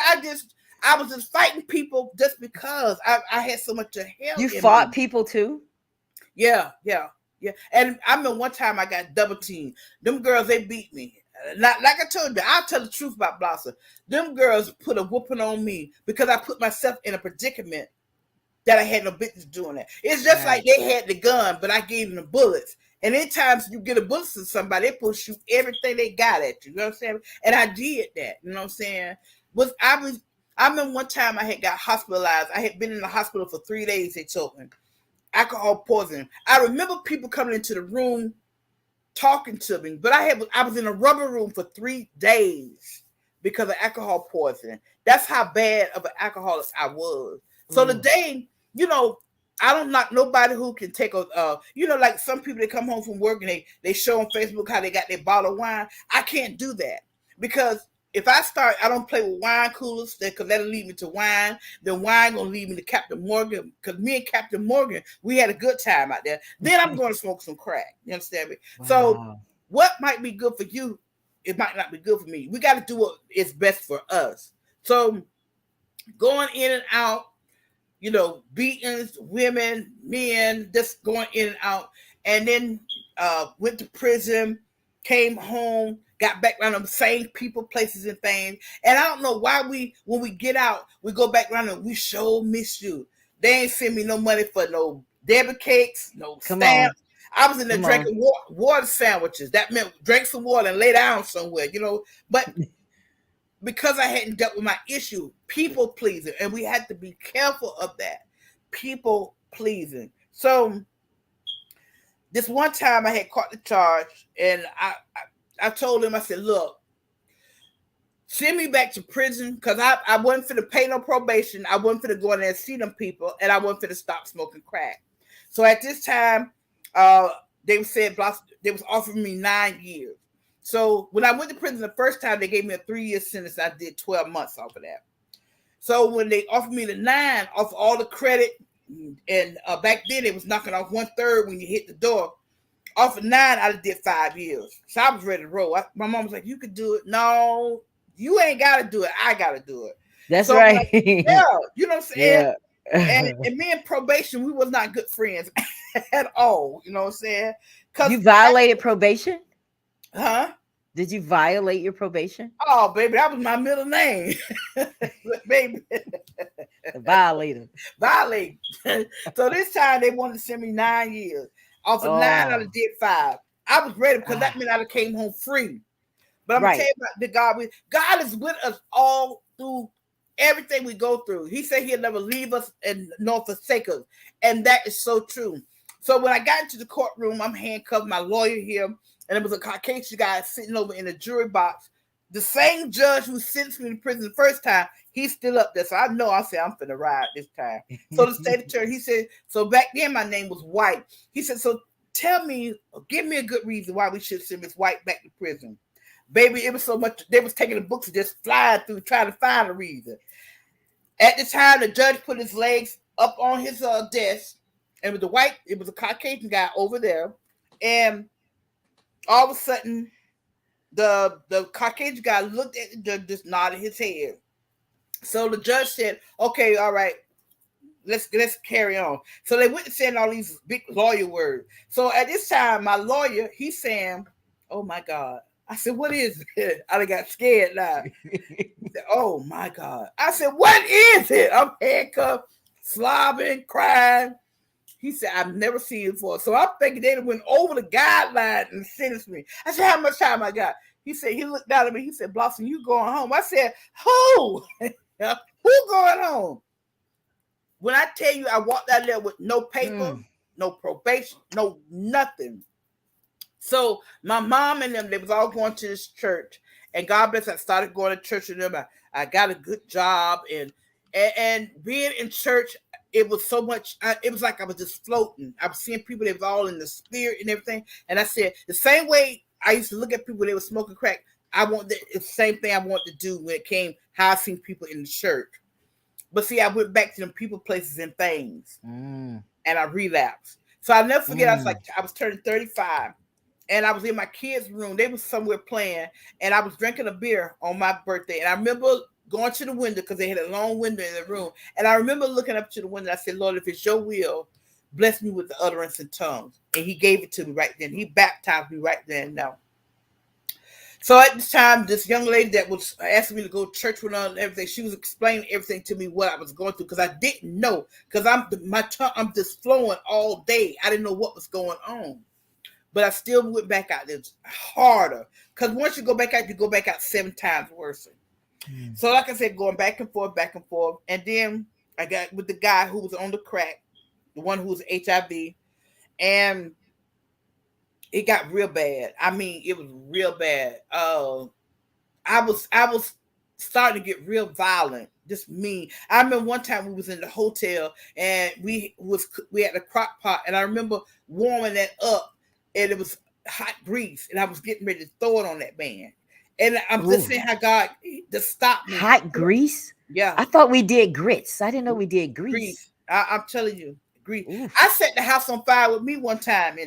I was just fighting people just because I had so much of hell. You fought people too? Yeah. And I remember one time I got double teamed. Them girls, they beat me. Like I told you, I'll tell the truth about Blossom. Them girls put a whooping on me because I put myself in a predicament that I had no business doing that. It's just like they had the gun, but I gave them the bullets. And anytime you get a bullet to somebody, they push shoot everything they got at you. You know what I'm saying? And I did that. You know what I'm saying? I remember one time I had got hospitalized. I had been in the hospital for 3 days, they told me. Alcohol poisoning. I remember people coming into the room talking to me, but I was in a rubber room for 3 days because of alcohol poisoning. That's how bad of an alcoholic I was. So today, I don't knock nobody who can take like some people that come home from work and they show on Facebook how they got their bottle of wine. I can't do that, because if I don't play with wine coolers, because that'll lead me to wine. Then wine gonna lead me to Captain Morgan, because me and Captain Morgan, we had a good time out there. Then I'm going to smoke some crack. You understand me? Wow. So what might be good for you, it might not be good for me. We got to do what is best for us. So going in and out, beatings, women, men, just going in and out, and then went to prison, came home, got back around the same people, places, and things. And I don't know why when we get out, we go back around and we sure miss you. They ain't send me no money for no debit cakes, no stamps. I was in there drinking water sandwiches. That meant drink some water and lay down somewhere, But because I hadn't dealt with my issue, people pleasing, and we had to be careful of that. People pleasing. So this one time I had caught the charge, and I told him, I said, look, send me back to prison, because I wasn't finna pay no probation. I wasn't finna go in there and see them people, and I wasn't finna stop smoking crack. So at this time, they said they was offering me 9 years. So when I went to prison the first time, they gave me a 3-year sentence. I did 12 months off of that. So when they offered me the 9 off all the credit, and back then it was knocking off 1/3 when you hit the door. Off of 9, I did 5 years. So I was ready to roll. My mom was like, you could do it. No, you ain't got to do it. I got to do it. That's right. Like, yeah, you know what I'm saying? Yeah. and me and probation, we was not good friends at all. You know what I'm saying? You violated probation? Huh? Did you violate your probation? Oh, baby, that was my middle name. Baby. Violator. Violate. So this time they wanted to send me 9 years. Off of 9, I did 5. I was ready because that meant I came home free. But I'm going to tell you about the God is with us all through everything we go through. He said he'll never leave us and nor forsake us. And that is so true. So when I got into the courtroom, I'm handcuffed, my lawyer here, and there was a Caucasian guy sitting over in the jury box the same judge who sentenced me to prison the first time, he's still up there. So I know I said I'm finna ride this time. So the state attorney, he said, so back then my name was White. He said, so tell me, give me a good reason why we should send Miss White back to prison. Baby, it was so much, they was taking the books and just flying through trying to find a reason. At the time, the judge put his legs up on his desk, and it was a Caucasian guy over there, and all of a sudden, the Caucasian guy looked at the judge, just nodded his head. So the judge said, okay, all right, let's carry on. So they went and saying all these big lawyer words. So at this time, my lawyer, he's saying, oh my God. I said, what is it? I got scared now. He said, oh my God. I said, what is it? I'm handcuffed, slobbering, crying. He said, I've never seen it before. So I'm thinking they went over the guideline and sentenced me. I said, how much time I got? He said, he looked down at me. He said, Blossom, you going home? I said, who? Who going home? When I tell you I walked out there with no paper, no probation, no nothing. So my mom and them, they was all going to this church. And God bless, I started going to church with them. I got a good job. And being in church, it was so much, it was like I was just floating. I was seeing people that was all in the spirit and everything. And I said, the same way I used to look at people that were smoking crack, it's the same thing I want to do when it came how I seen people in the church. But see, I went back to them people, places, and things. And I relapsed. So I'll never forget, I was turning 35. And I was in my kids' room. They was somewhere playing. And I was drinking a beer on my birthday. And I remember going to the window because they had a long window in the room. And I remember looking up to the window. I said, Lord, if it's your will, bless me with the utterance in tongues. And he gave it to me right then. He baptized me right then and now. So at this time, this young lady that was asking me to go to church with her and everything, she was explaining everything to me what I was going through because I didn't know. Because I'm just flowing all day. I didn't know what was going on. But I still went back out there harder. Because once you go back out 7 times worse. So like I said, going back and forth. And then I got with the guy who was on the crack, the one who was HIV. And it got real bad. I mean, it was real bad. I was starting to get real violent, just mean. I remember one time we was in the hotel and we had a crock pot, and I remember warming that up, and it was hot grease, and I was getting ready to throw it on that man. And I'm just saying how God just stopped me. Hot grease? Yeah. I thought we did grits. I didn't know we did grease. I'm telling you, grease. Oof. I set the house on fire with me one time,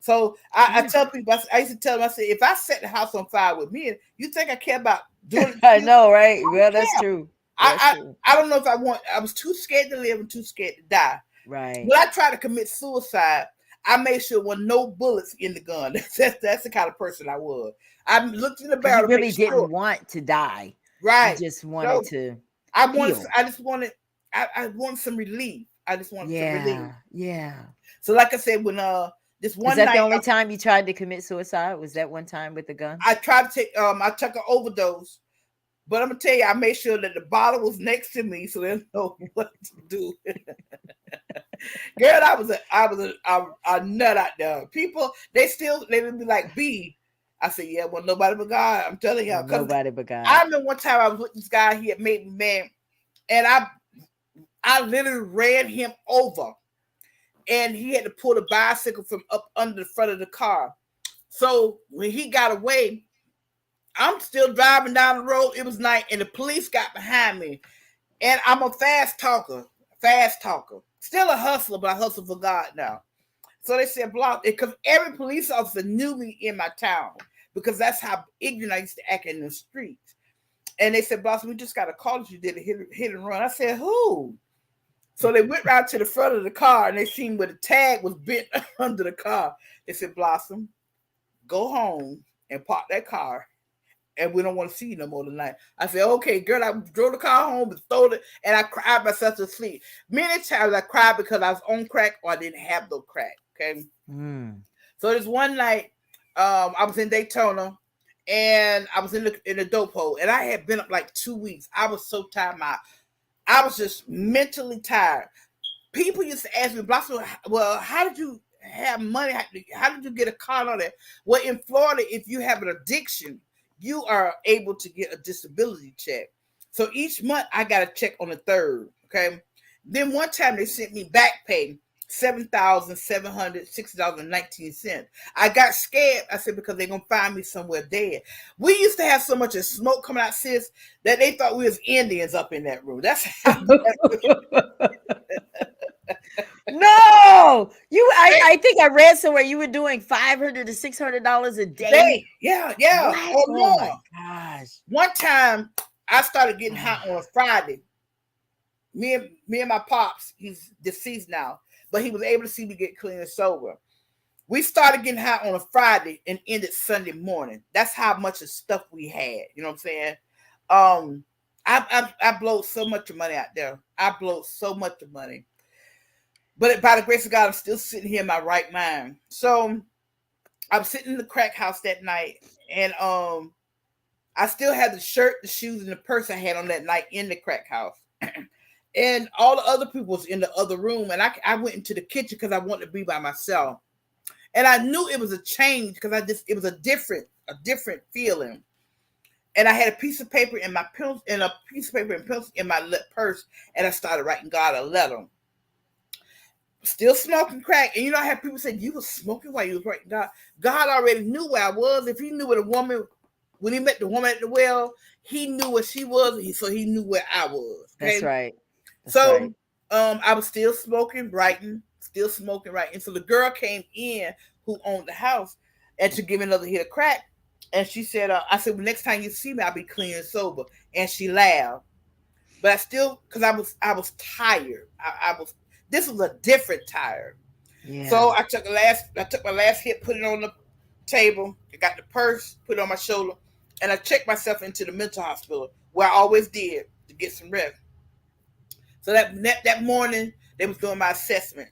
So I tell people, I used to tell them, I said, if I set the house on fire with me, you think I care about doing it? I know, right? Well, that's true. I don't know if I was too scared to live and too scared to die. Right. When I tried to commit suicide, I made sure there were no bullets in the gun. That's the kind of person I was. I looked in the barrel. You really didn't want to die. Right. You just wanted to. I wanted some relief. I just wanted some relief. Yeah. So like I said, when this one night. Is that the only time you tried to commit suicide? Was that one time with the gun? I tried to take I took an overdose. But I'm gonna tell you, I made sure that the bottle was next to me so they didn't know what to do. Girl, I was a nut out there. People, they would be like, B. I said, yeah, well, nobody but God. I'm telling y'all. Nobody but God. I remember one time I was with this guy, he had made me mad, and I literally ran him over. And he had to pull the bicycle from up under the front of the car. So when he got away, I'm still driving down the road. It was night, and the police got behind me. And I'm a fast talker. Still a hustler, but I hustle for God now. So they said, block it, because every police officer knew me in my town, because that's how ignorant I used to act in the streets. And they said, boss, we just got a call that you did a hit and run. I said, who? So they went right to the front of the car, and they seen where the tag was bent under the car. They said, Blossom, go home and park that car, and we don't want to see you no more tonight. I said, okay, girl. I drove the car home and stole it, and I cried myself to sleep. Many times I cried because I was on crack or I didn't have no crack, okay? So this one night, I was in Daytona, and I was in the dope hole, and I had been up like 2 weeks. I was so tired. I was just mentally tired. People used to ask me, Blossom, well, how did you have money? How did you get a car on that? Well, in Florida, if you have an addiction, you are able to get a disability check. So each month I got a check on the 3rd. Okay. Then one time they sent me back pay, $7,760.19. I got scared. I said, because they're gonna find me somewhere dead. We used to have so much of smoke coming out, sis, that they thought we was Indians up in that room. That's how No, I think I read somewhere you were doing $500 to $600 a day. Yeah. What? Oh my gosh. One time I started getting hot on a Friday. Me and my pops, he's deceased now, but he was able to see me get clean and sober. We started getting hot on a Friday and ended Sunday morning. That's how much of stuff we had. You know what I'm saying? I blowed so much money out there. I blowed so much money. But by the grace of God, I'm still sitting here in my right mind. So I'm sitting in the crack house that night, and I still had the shirt, the shoes, and the purse I had on that night in the crack house. And all the other people was in the other room, and I went into the kitchen because I wanted to be by myself. And I knew it was a change because it was a different feeling. And I had a piece of paper and pencil in my purse, and I started writing God a letter. Still smoking crack. And I had people say, you were smoking while you was writing God. God already knew where I was. If he knew where when he met the woman at the well, he knew where she was, so he knew where I was. Okay? That's right. I was still smoking, writing, still smoking, writing. So the girl came in who owned the house and to give me another hit of crack. And she said, I said, well, next time you see me, I'll be clean and sober. And she laughed. But I still, because I was tired. This was a different tired. Yeah. So I took my last hit, put it on the table. I got the purse, put it on my shoulder, and I checked myself into the mental hospital where I always did to get some rest. So that morning, they was doing my assessment.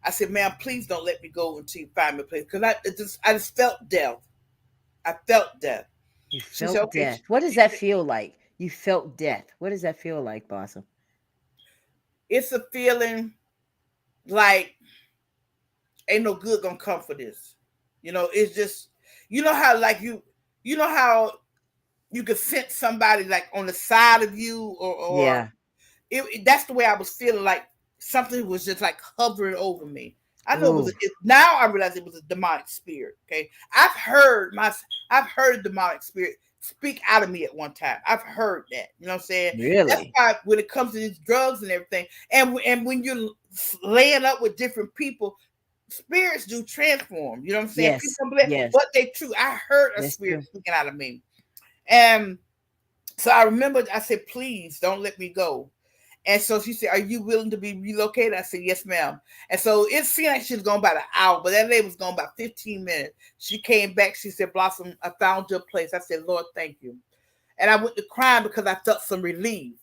I said, ma'am, please don't let me go until you find me a place. Because I just felt death. I felt death. You felt death. What does that feel like? You felt death. What does that feel like, Blossom? It's a feeling like ain't no good gonna come for this. It's just, how like you how you could sense somebody like on the side of you or yeah. That's the way I was feeling, like something was just like hovering over me. I know now I realize it was a demonic spirit. Okay. I've heard a demonic spirit speak out of me at one time. I've heard that. You know what I'm saying? Really? That's why when it comes to these drugs and everything, and when you're laying up with different people, spirits do transform. You know what I'm saying? Yes. People believe, yes. But they true. I heard a spirit speaking out of me. And so I remember I said, please don't let me go. And so she said, are you willing to be relocated? I said, yes, ma'am. And so it seemed like she was going about an hour, but that lady was going about 15 minutes. She came back. She said, Blossom, I found your place. I said, Lord, thank you. And I went to crying because I felt some relief.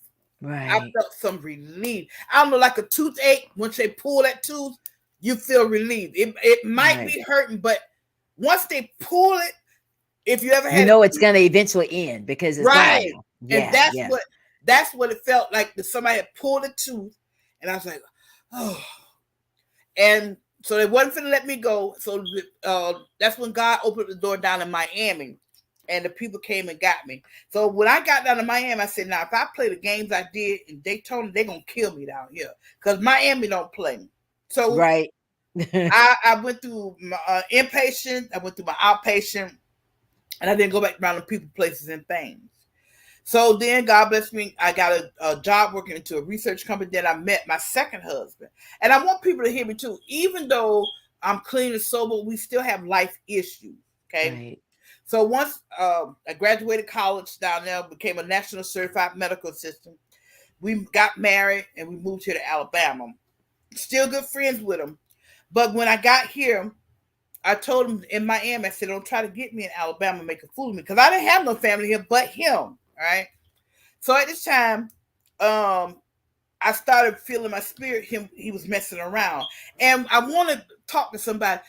Right. I felt some relief. I don't know, like a toothache. Once they pull that tooth, you feel relief. It might be hurting, but once they pull it, if you ever had it's going to eventually end because it's right. Yeah, and that's what it felt like. That somebody had pulled a tooth, and I was like, oh. And so they wasn't going to let me go. So that's when God opened the door down in Miami, and the people came and got me. So when I got down to Miami, I said, now, if I play the games I did in Daytona, they're going to kill me down here because Miami don't play. So right. I went through my inpatient, I went through my outpatient, and I didn't go back around to people, places, and things. So then, God bless me, I got a job working into a research company. Then I met my second husband. And I want people to hear me too. Even though I'm clean and sober, we still have life issues, okay? Right. So once I graduated college down there, became a national certified medical assistant. We got married, and we moved here to Alabama. Still good friends with him. But when I got here, I told him in Miami, I said, don't try to get me in Alabama, make a fool of me. Because I didn't have no family here but him. All right. So at this time, I started feeling my spirit. He was messing around. And I want to talk to somebody.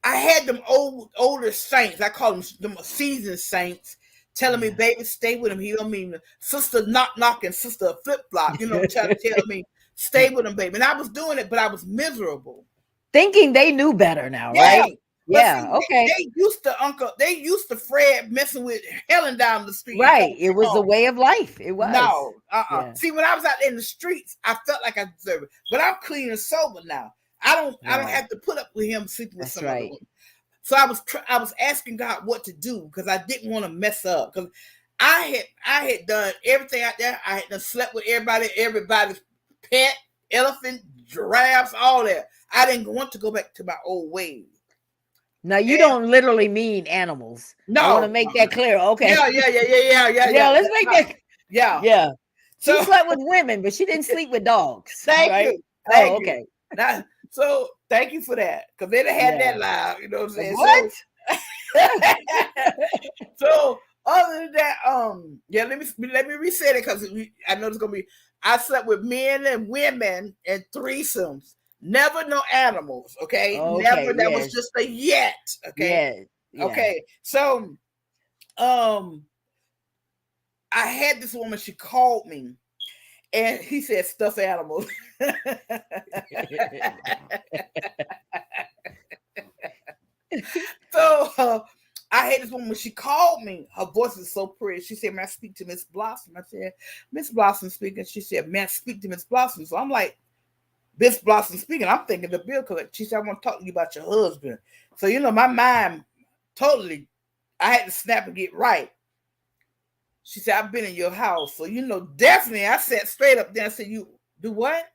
I had them older saints. I call them seasoned saints telling me, baby, stay with him. He don't mean sister knock and sister flip-flop, trying to tell me, stay with him, baby. And I was doing it, but I was miserable. Thinking they knew better now, right? Yeah. Okay. They used to Fred messing with Helen down the street. Right. It was the way of life. It was. No. Yeah. See, when I was out in the streets, I felt like I deserved it. But I'm clean and sober now. I don't have to put up with him sleeping with some other woman. So I was asking God what to do because I didn't want to mess up. Because I had done everything out there. I had done slept with everybody's pet, elephant, giraffes, all that. I didn't want to go back to my old ways. Now you don't literally mean animals. No, I want to make that clear. Okay. Yeah. Yeah, let's make that. Yeah. She slept with women, but she didn't sleep with dogs. Thank you. Okay. Now, so thank you for that, because they'd have had that live. You know what I'm saying? What? So other than that, let me reset it, because I know it's gonna be. I slept with men and women and threesomes. Never no animals. Okay. Never. That was just a yet. Okay. Yeah. Okay. So, I had this woman. She called me, and he said, "Stuffed animals." So I had this woman. When she called me, her voice is so pretty. She said, "May I speak to Miss Blossom?" I said, "Miss Blossom speaking." She said, "May I speak to Miss Blossom?" So I'm like, Miss Blossom speaking. I'm thinking the bill collector. She said, "I want to talk to you about your husband." So, my mind totally, I had to snap and get right. She said, "I've been in your house." So, definitely I sat straight up there and said, "You do what?"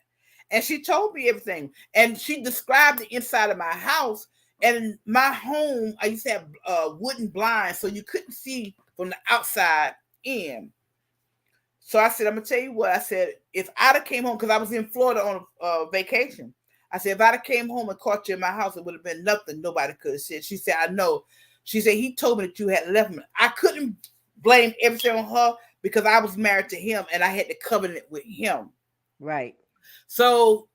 And she told me everything. And she described the inside of my house. And my home, I used to have wooden blinds, so you couldn't see from the outside in. So I said, "I'm going to tell you what." I said, "If I'd have came home," because I was in Florida on a vacation. I said, "If I'd have came home and caught you in my house, it would have been nothing nobody could have said." She said, "I know." She said, "He told me that you had left me." I couldn't blame everything on her, because I was married to him and I had the covenant with him. Right. So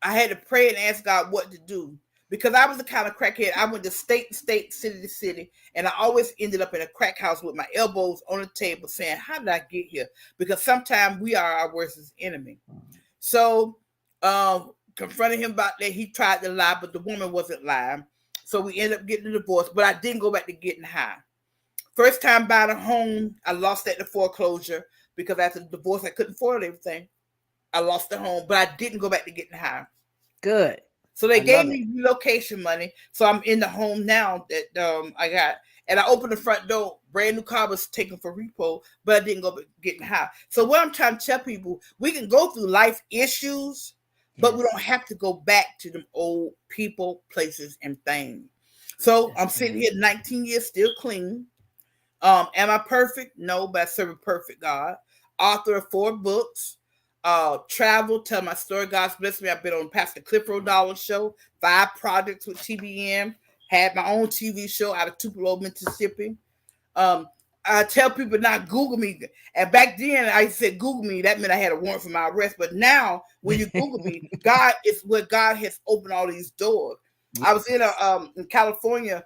I had to pray and ask God what to do, because I was the kind of crackhead. I went to state to state, city to city, and I always ended up in a crack house with my elbows on the table saying, "How did I get here?" Because sometimes we are our worst enemy. So confronting him about that, he tried to lie, but the woman wasn't lying. So we ended up getting a divorce, but I didn't go back to getting high. First time buying a home, I lost at the foreclosure, because after the divorce, I couldn't afford everything. I lost the home, but I didn't go back to getting high. Good. So they gave me relocation money. So I'm in the home now that I got. And I opened the front door. Brand new car was taken for repo, but I didn't go back getting high. So what I'm trying to tell people, we can go through life issues, but we don't have to go back to them old people, places, and things. So I'm sitting here 19 years still clean. Am I perfect? No, but I serve a perfect God. Author of 4 books. Travel, tell my story. God's blessed me. I've been on Pastor Cliff O'Donnell's show, 5 projects with TBN. Had my own TV show out of Tupelo, Mississippi. I tell people not Google me. And back then, I said Google me. That meant I had a warrant for my arrest. But now, when you Google me, God is where God has opened all these doors. Yes. I was in California.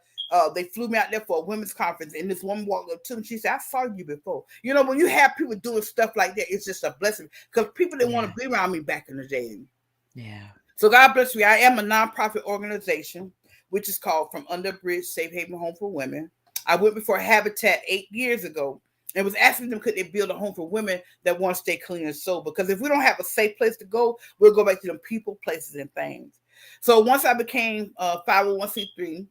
They flew me out there for a women's conference, and this woman walked up to me. She said, "I saw you before." When you have people doing stuff like that, it's just a blessing, because people didn't want to be around me back in the day. Yeah. So God bless me. I am a nonprofit organization, which is called From Under a Bridge, Safe Haven Home for Women. I went before Habitat 8 years ago and was asking them, could they build a home for women that want to stay clean and sober? Because if we don't have a safe place to go, we'll go back to them people, places, and things. So once I became 501c3,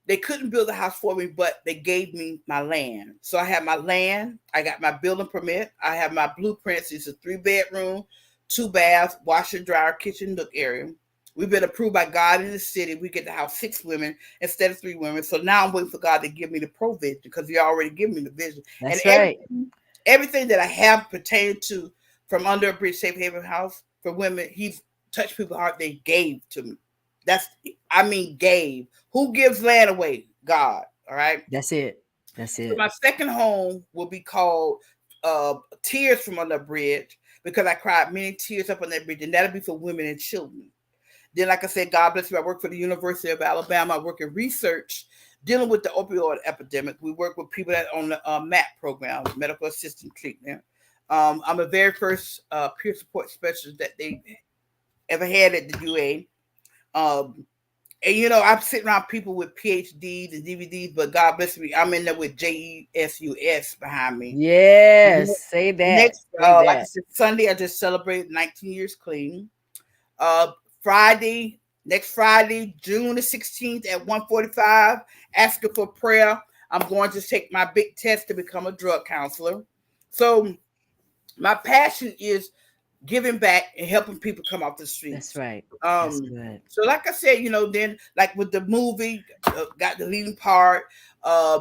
they couldn't build a house for me, but they gave me my land. So I have my land. I got my building permit. I have my blueprints. It's a 3-bedroom, 2 baths, washer, dryer, kitchen, nook area. We've been approved by God in the city. We get to house 6 women instead of 3 women. So now I'm waiting for God to give me the provision, because He already given me the vision. That's right. Everything that I have pertaining to From Under a Bridge, Safe Haven House for Women, He's touched people's heart. They gave to me. Gave. Who gives land away? God. All right. That's it. So my second home will be called Tears from Under a Bridge, because I cried many tears up on that bridge, and that'll be for women and children. Then, like I said, God bless me, I work for the University of Alabama. I work in research dealing with the opioid epidemic. We work with people that are on the MAT program, medical assistant treatment. I'm the very first peer support specialist that they ever had at the UA. And I'm sitting around people with PhDs and DVDs, but God bless me, I'm in there with JESUS behind me. Yes, say that. Next, Say like I that. said, Sunday I just celebrated 19 years clean. Next Friday, June the 16th at 1:45, asking for prayer. I'm going to take my big test to become a drug counselor. So my passion is giving back and helping people come off the streets. That's right. That's good. So like I said, then like with the movie, got the leading part,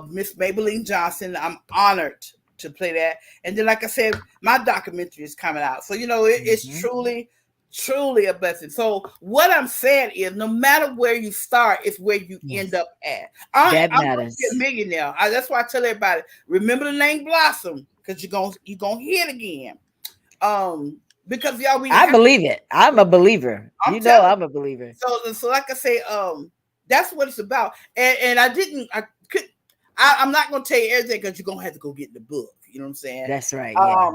Miss Maybelline Johnson. I'm honored to play that. And then, like I said, my documentary is coming out. So, it's truly a blessing. So what I'm saying is, no matter where you start, it's where you end up at. I'm going to be a millionaire. That's why I tell everybody, remember the name Blossom, because you're gonna hear it again. Because y'all, I believe it. I'm a believer. I'm a believer. So like I say, that's what it's about. And I'm not gonna tell you everything, because you're gonna have to go get the book. You know what I'm saying? That's right. Yeah.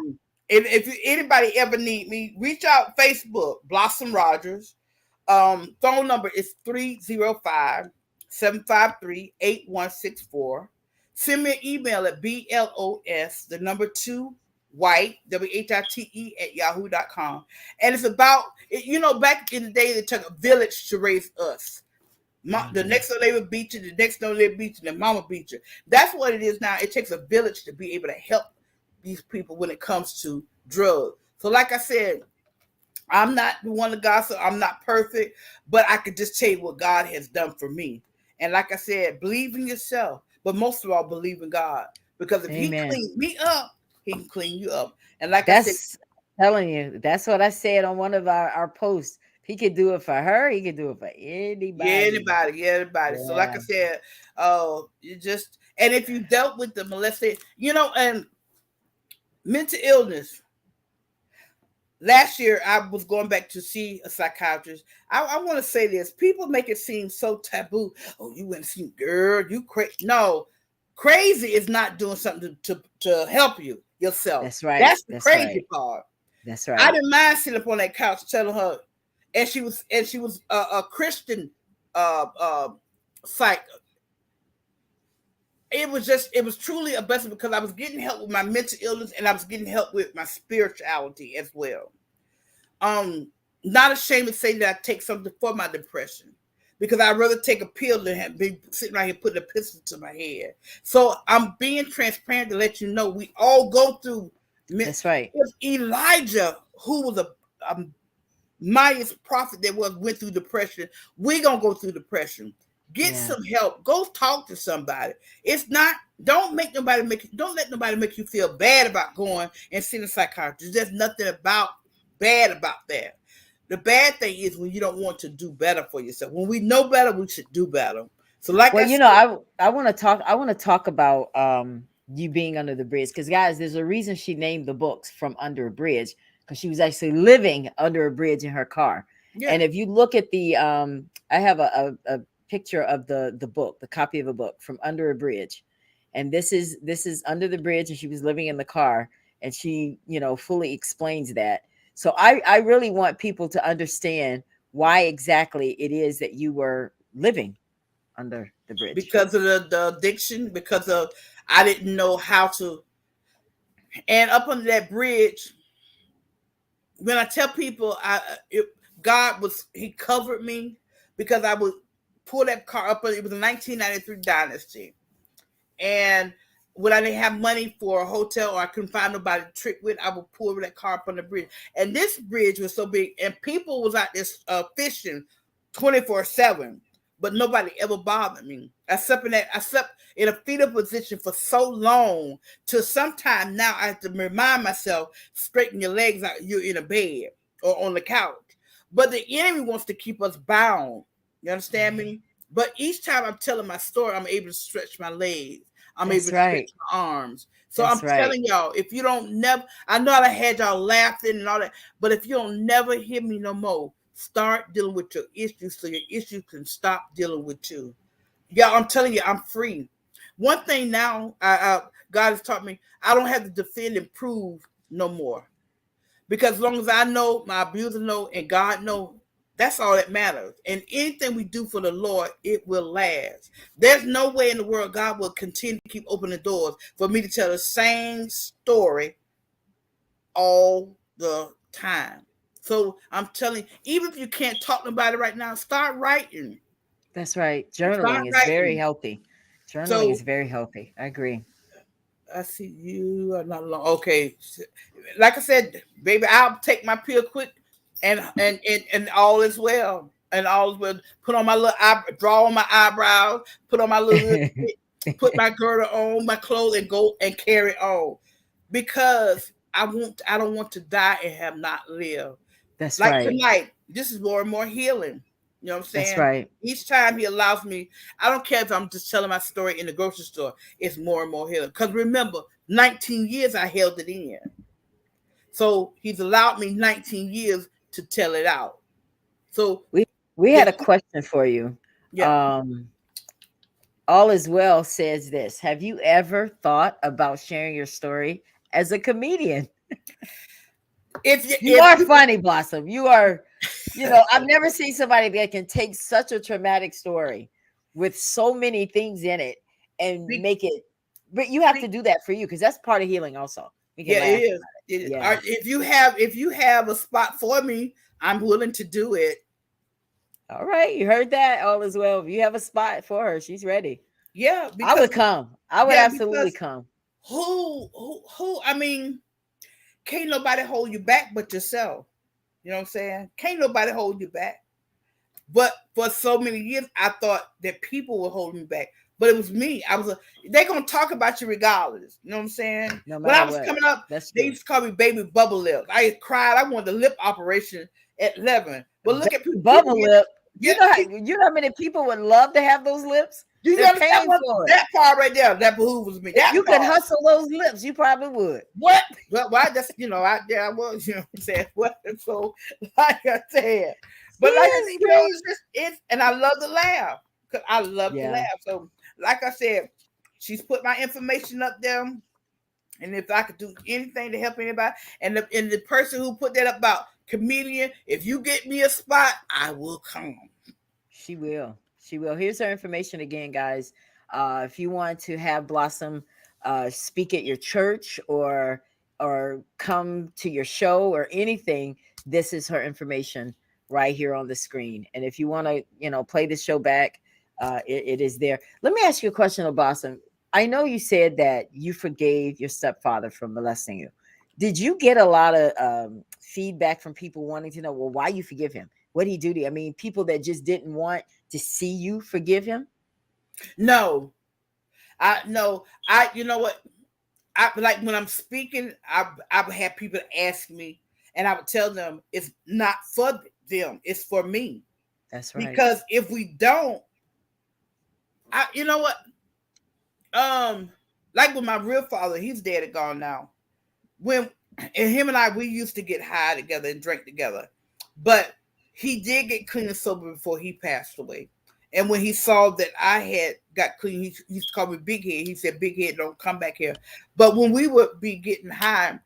If anybody ever need me, reach out. Facebook, Blossom Rogers. Phone number is 305-753-8164. Send me an email at BLOS2White, WHITE @yahoo.com. And it's about, back in the day, it took a village to raise us. The next door neighbor beat you, the next door neighbor beat you, the mama beat you. That's what it is now. It takes a village to be able to help these people when it comes to drugs. So like I said, I'm not the one to gossip. I'm not perfect, but I could just tell you what God has done for me. And like I said, believe in yourself, but most of all, believe in God. Because if He cleaned me up, He can clean you up. And like I said, telling you, that's what I said on one of our posts. He could do it for her. He could do it for anybody. Anybody. Yeah. So like I said, and if you dealt with the molested, and mental illness. Last year, I was going back to see a psychiatrist. I want to say this. People make it seem so taboo. Oh, you went to see, girl, you crazy. No, crazy is not doing something to help yourself. That's right. That's the crazy part. That's right. I didn't mind sitting up on that couch telling her, and she was a Christian psych. It was truly a blessing, because I was getting help with my mental illness, and I was getting help with my spirituality as well. Not ashamed to say that I take something for my depression, because I'd rather take a pill than have been sitting right here putting a pistol to my head. So I'm being transparent to let you know we all go through. That's right. Elijah, who was a mightiest prophet that went through depression, we're gonna go through depression. Get some help. Go talk to somebody. Don't let nobody make you feel bad about going and seeing a psychiatrist. There's nothing bad about that. The bad thing is when you don't want to do better for yourself. When we know better, we should do better. So I want to talk about you being under the bridge, because guys, there's a reason she named the books From Under a Bridge, because she was actually living under a bridge in her car. Yeah. And if you look at the I have a picture of the book, the copy of a book, From Under a Bridge, and this is under the bridge, and she was living in the car, and she fully explains that. So I really want people to understand why exactly it is that you were living under the bridge. Because of the addiction, because of I didn't know how to. And up under that bridge, when I tell people He covered me, because I would pull that car up. It was a 1993 Dynasty. And when I didn't have money for a hotel, or I couldn't find nobody to trick with, I would pull that car up on the bridge. And this bridge was so big, and people was out there fishing 24/7, but nobody ever bothered me. I slept in a fetal position for so long, till sometime now I have to remind myself, straighten your legs out, you're in a bed or on the couch. But the enemy wants to keep us bound. You understand me? But each time I'm telling my story, I'm able to stretch my legs. I'm able to stretch my arms. So I'm telling y'all, if you don't I know I had y'all laughing and all that, but if you don't never hear me no more, start dealing with your issues so your issues can stop dealing with you. Y'all, I'm telling you, I'm free. One thing now, God has taught me, I don't have to defend and prove no more. Because as long as I know, my abuser know, and God know, That's all that matters. And anything we do for the Lord, it will last. There's no way in the world God will continue to keep opening doors for me to tell the same story all the time. So I'm telling you, even if you can't talk about it right now, start writing. That's right. Journaling is very healthy. Journaling is very healthy. I agree. I see you are not alone. Okay. Like I said, baby, I'll take my pill quick and all is well. And all is well. Put on my little draw on my eyebrows, put on my little put my girdle on, my clothes, and go and carry on. Because I don't want to die and have not lived. That's like right. Tonight, this is more and more healing. You know what I'm saying? That's right. Each time he allows me, I don't care if I'm just telling my story in the grocery store, it's more and more healing. Because remember, 19 years I held it in. So he's allowed me 19 years to tell it out. So we had a question for you. Yeah. All is well says this. Have you ever thought about sharing your story as a comedian? You are funny, Blossom. You are, I've never seen somebody that can take such a traumatic story with so many things in it and make it, but you have to do that for you because that's part of healing also. Yeah, it is. Yeah. If you have a spot for me, I'm willing to do it. All right, you heard that. All is well. If you have a spot for her, she's ready. Yeah, I would come. I would absolutely come. Who? I mean, can't nobody hold you back but yourself. You know what I'm saying? Can't nobody hold you back. But for so many years, I thought that people were holding me back. But it was me. They're going to talk about you regardless. You know what I'm saying? No when I was coming up, they used to call me baby bubble lip. I cried. I wanted the lip operation at 11. But look at people. Bubble lip. You know how many people would love to have those lips? You know that part right there, that behooves me. If you could hustle those lips, you probably would. What? Well, I just, I was, what I'm saying? What? So, like I said, but like it's and I love to laugh because I love to laugh. So, like I said, she's put my information up there, and if I could do anything to help anybody, and the person who put that up about comedian, if you get me a spot, I will come. She will. She will. Here's her information again, guys. If you want to have Blossom speak at your church or come to your show or anything, this is her information right here on the screen. And if you want to, play the show back, it is there. Let me ask you a question, Blossom. I know you said that you forgave your stepfather for molesting you. Did you get a lot of feedback from people wanting to know, well, why you forgive him? What did he do to you? I mean, people that just didn't want to see you forgive him? No. You know what? I like when I'm speaking, I would have people ask me, and I would tell them it's not for them, it's for me. That's right. Because if we don't, you know what? Like with my real father, he's dead and gone now. And him and I, we used to get high together and drink together, but he did get clean and sober before he passed away. And when he saw that I had got clean, he used to call me Big Head. He said, Big Head, don't come back here. But when we would be getting high,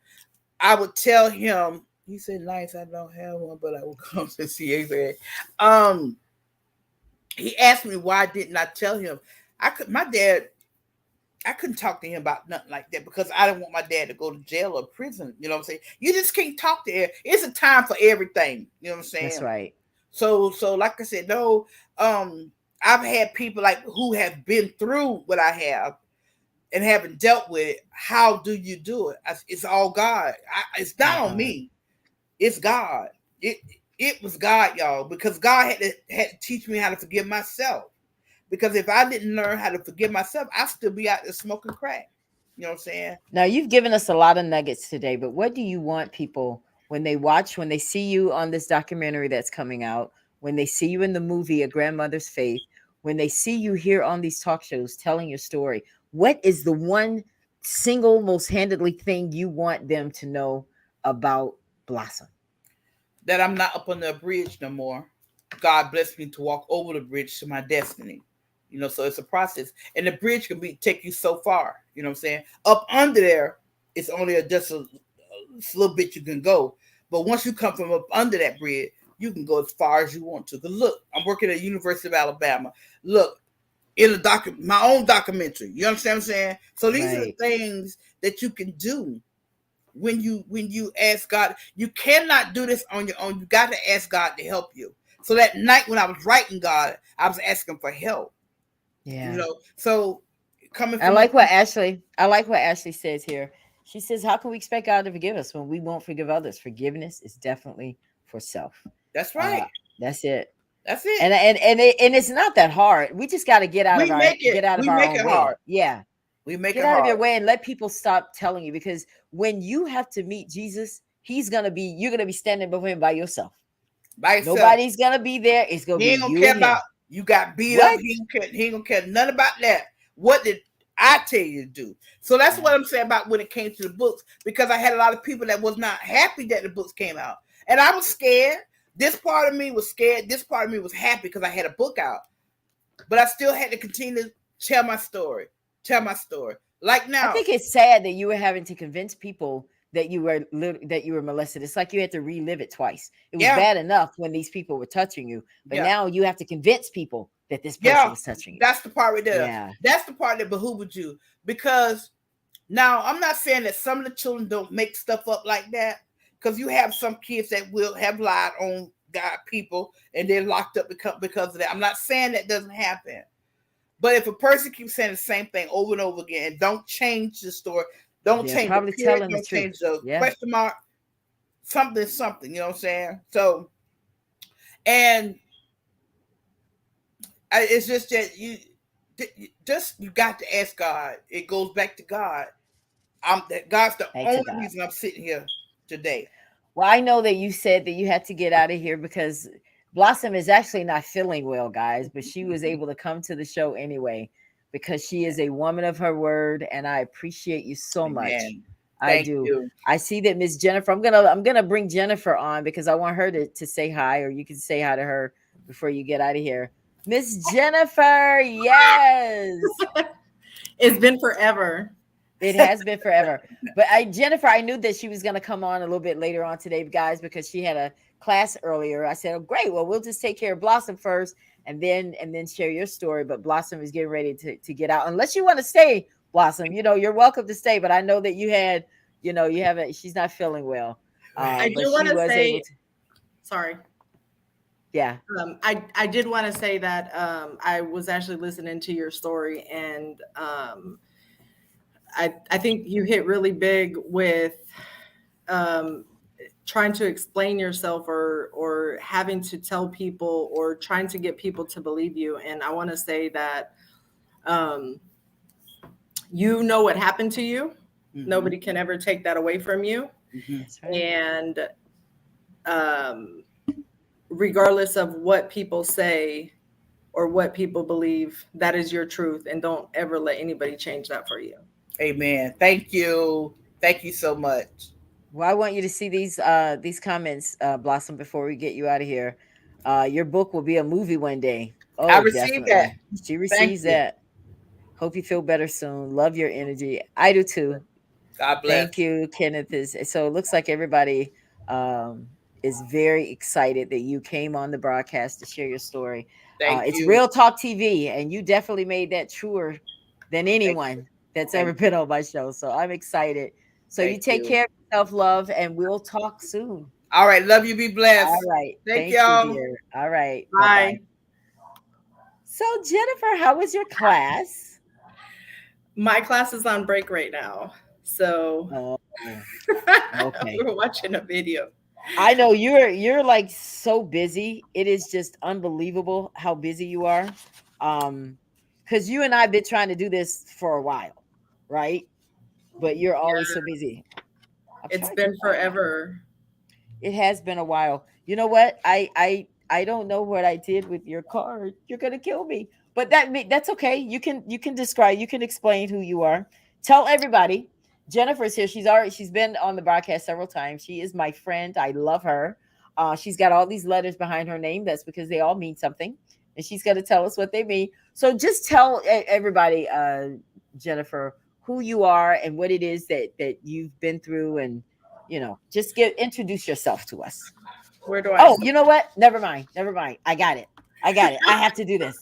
I would tell him, he said, nice, I don't have one, but I will come to see you. He asked me why didn't I tell him. I couldn't talk to him about nothing like that because I didn't want my dad to go to jail or prison. You know what I'm saying? You just can't talk to him. It's a time for everything. You know what I'm saying? That's right. So like I said, no, I've had people who have been through what I have and haven't dealt with it. How do you do it? It's all God. It's not on me. It's God. It was God, y'all, because God had to teach me how to forgive myself. Because if I didn't learn how to forgive myself, I'd still be out there smoking crack. You know what I'm saying? Now, you've given us a lot of nuggets today, but what do you want people when they see you on this documentary that's coming out, when they see you in the movie A Grandmother's Faith, when they see you here on these talk shows telling your story, what is the one single most handedly thing you want them to know about Blossom? That I'm not up on the bridge no more. God blessed me to walk over the bridge to my destiny. So it's a process. And the bridge can take you so far. You know what I'm saying? Up under there, it's only just a little bit you can go. But once you come from up under that bridge, you can go as far as you want to. Because look, I'm working at the University of Alabama. Look, in my own documentary. You understand what I'm saying? So these are the things that you can do when you ask God. You cannot do this on your own. You got to ask God to help you. So that night when I was writing God, I was asking for help. Yeah. You know, so coming from I like what Ashley says here. She says, how can we expect God to forgive us when we won't forgive others? Forgiveness is definitely for self. That's right. That's it. That's it. And it's not that hard. We just got to get out of our way. Hard. Yeah. We make get it out hard. of your way and let people stop telling you, because when you have to meet Jesus, you're going to be standing before him by yourself. Nobody's going to be there. It's going to be you. He ain't gonna care about you got beat up. He ain't gonna care nothing about that. What did I tell you to do? So that's what I'm saying about when it came to the books, because I had a lot of people that was not happy that the books came out. And I was scared. This part of me was scared. This part of me was happy because I had a book out. But I still had to continue to tell my story. Like now, I think it's sad that you were having to convince people that you were molested. It's like you had to relive it twice. It was bad enough when these people were touching you, but now you have to convince people that this person was touching you. That's the part right there. Yeah. That's the part that behooved you, because now I'm not saying that some of the children don't make stuff up like that, because you have some kids that will have lied on God people and they're locked up because of that. I'm not saying that doesn't happen. But if a person keeps saying the same thing over and over again, don't change the story, don't change the period, don't change the question mark, something, you know what I'm saying? So, and it's just that you got to ask God. It goes back to God. God's the only reason I'm sitting here today. Well, I know that you said that you had to get out of here because Blossom is actually not feeling well, guys, but she was able to come to the show anyway because she is a woman of her word, and I appreciate you so much. I do. You. I see that Miss Jennifer. I'm gonna bring Jennifer on because I want her to say hi, or you can say hi to her before you get out of here. Miss Jennifer, yes. It's been forever. It has been forever. But Jennifer, I knew that she was going to come on a little bit later on today, guys, because she had a class earlier. I said, oh, great. Well, we'll just take care of Blossom first and then share your story. But Blossom is getting ready to get out. Unless you want to stay, Blossom, you're welcome to stay. But I know that you haven't, she's not feeling well. I do want to say, sorry. Yeah. I did want to say that I was actually listening to your story, and I think you hit really big with trying to explain yourself or having to tell people or trying to get people to believe you. And I want to say that you know what happened to you. Mm-hmm. Nobody can ever take that away from you. Mm-hmm. That's right. And regardless of what people say or what people believe, that is your truth. And don't ever let anybody change that for you. Amen. Thank you. Thank you so much. Well, I want you to see these comments, Blossom, before we get you out of here. Your book will be a movie one day. Oh, I received that. She receives that. Hope you feel better soon. Love your energy. I do too. God bless. Thank you, Kenneth. So it looks like everybody is very excited that you came on the broadcast to share your story. It's Real Talk TV, and you definitely made that truer than anyone that's ever been on my show. So I'm excited. So you take care of yourself, love, and we'll talk soon. All right. Love you. Be blessed. All right. Thank y'all. You, dear. All right. Bye. Bye-bye. So Jennifer, how was your class? My class is on break right now. So okay. We're watching a video. I know you're like so busy. It is just unbelievable how busy you are. Because you and I have been trying to do this for a while, right? But you're always so busy. It's been forever. It has been a while. You know what? I don't know what I did with your card. You're gonna kill me. But that's okay. You can explain who you are. Tell everybody. Jennifer's here. She's been on the broadcast several times. She is my friend. I love her. She's got all these letters behind her name. That's because they all mean something. And she's going to tell us what they mean. So just tell everybody, Jennifer, who you are and what it is that you've been through, and just introduce yourself to us. Where do I Oh, start? you know what? Never mind. I got it. I have to do this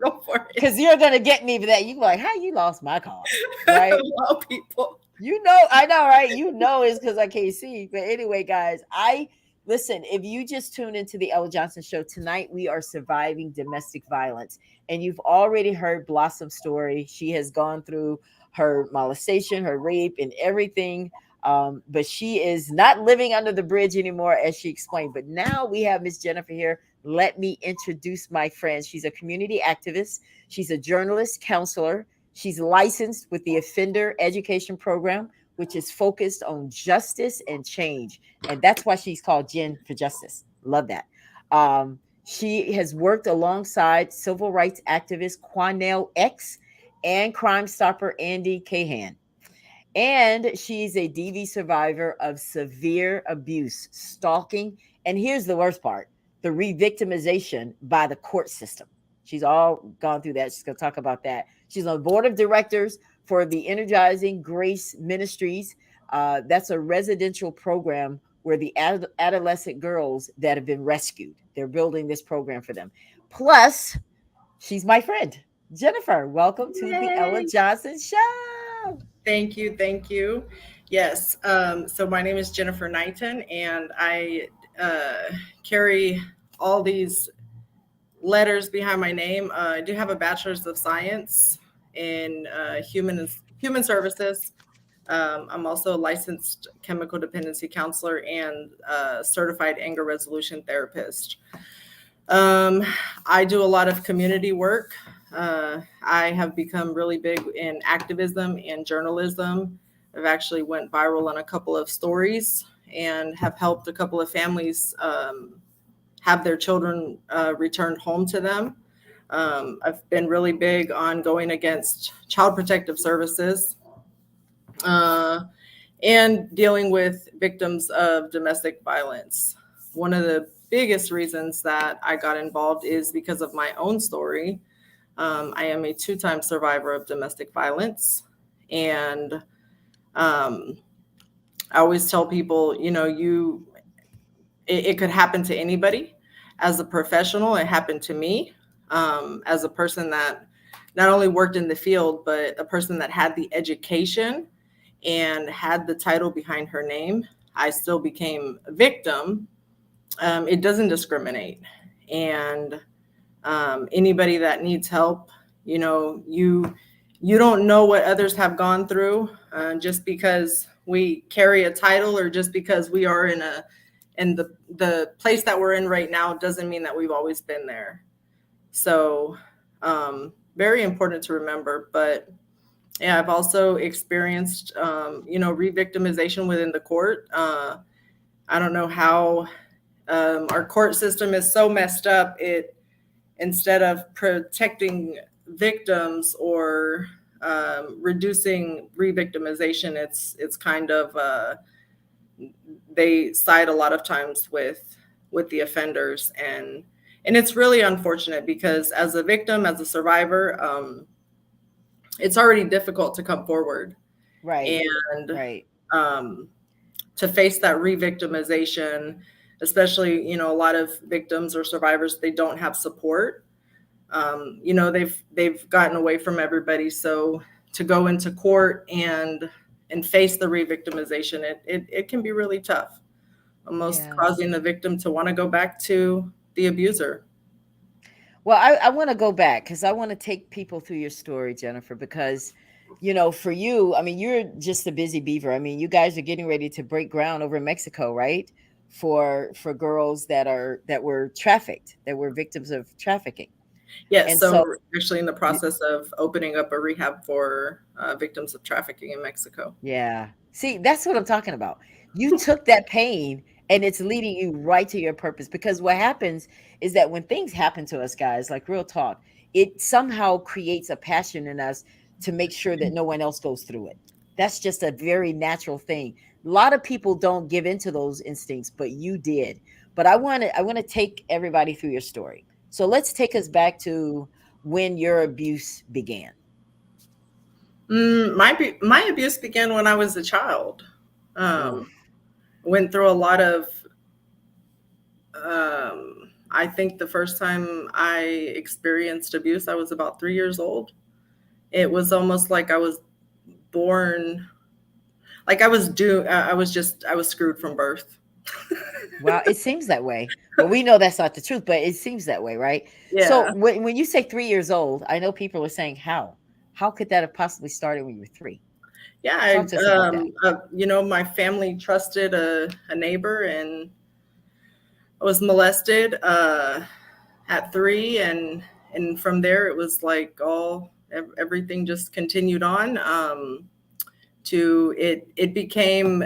Go for it. because you're gonna get me for that. You like, how you lost my card, right? Well, people. You know, I know, right? You know, it's because I can't see. But anyway, guys, listen. If you just tuned into the Ella Johnson Show tonight, we are surviving domestic violence, and you've already heard Blossom's story. She has gone through her molestation, her rape, and everything. But she is not living under the bridge anymore, as she explained. But now we have Miss Jennifer here. Let me introduce my friend. She's a community activist. She's a journalist, counselor. She's licensed with the Offender Education Program, which is focused on justice and change. And that's why she's called Jen for Justice. Love that. She has worked alongside civil rights activist Quanell X and Crime Stopper Andy Cahan. And she's a DV survivor of severe abuse, stalking, and here's the worst part, the re-victimization by the court system. She's all gone through that. She's going to talk about that. She's on the board of directors for the Energizing Grace Ministries. That's a residential program where the adolescent girls that have been rescued, they're building this program for them. Plus, she's my friend, Jennifer. Welcome to the Ella Johnson Show. Thank you. Thank you. Yes. So my name is Jennifer Knighton, and I carry all these letters behind my name. I do have a bachelor's of science in human services. I'm also a licensed chemical dependency counselor and certified anger resolution therapist. I do a lot of community work. I have become really big in activism and journalism. I've actually went viral on a couple of stories and have helped a couple of families have their children returned home to them. I've been really big on going against Child Protective Services and dealing with victims of domestic violence. One of the biggest reasons that I got involved is because of my own story. I am a 2-time survivor of domestic violence. And I always tell people, it could happen to anybody. As a professional, it happened to me. As a person that not only worked in the field, but a person that had the education and had the title behind her name, I still became a victim. It doesn't discriminate. And anybody that needs help, you don't know what others have gone through just because we carry a title or just because we are in the place that we're in right now doesn't mean that we've always been there. So very important to remember. But yeah, I've also experienced, re-victimization within the court. I don't know how our court system is so messed up. It, instead of protecting victims or reducing re-victimization, it's kind of they side a lot of times with the offenders, and it's really unfortunate because as a victim, as a survivor, it's already difficult to come forward, Right. and Right. To face that re-victimization, especially, a lot of victims or survivors, they don't have support. They've gotten away from everybody. So to go into court and face the re-victimization, it can be really tough, almost causing the victim to want to go back to the abuser. Well, I want to go back because I want to take people through your story, Jennifer, because, for you, I mean, you're just a busy beaver. I mean, you guys are getting ready to break ground over in Mexico, right? For girls that were trafficked, that were victims of trafficking. Yes. And So we're actually in the process of opening up a rehab for victims of trafficking in Mexico. Yeah. See, that's what I'm talking about. You took that pain and it's leading you right to your purpose, because what happens is that when things happen to us, guys, like real talk, it somehow creates a passion in us to make sure that no one else goes through it. That's just a very natural thing. A lot of people don't give into those instincts, but you did. But I want to take everybody through your story. So let's take us back to when your abuse began. My abuse began when I was a child. Went through a lot of I think the first time I experienced abuse, I was about 3 years old. It was almost like I was born, like I was doomed. I was screwed from birth. Wow, it seems that way. Well, we know that's not the truth, but it seems that way, right? Yeah. So when you say 3 years old, I know people are saying how could that have possibly started when you were 3? Yeah. Talk to us about that. You know, my family trusted a neighbor, and I was molested at 3, and from there it was like everything just continued on to it became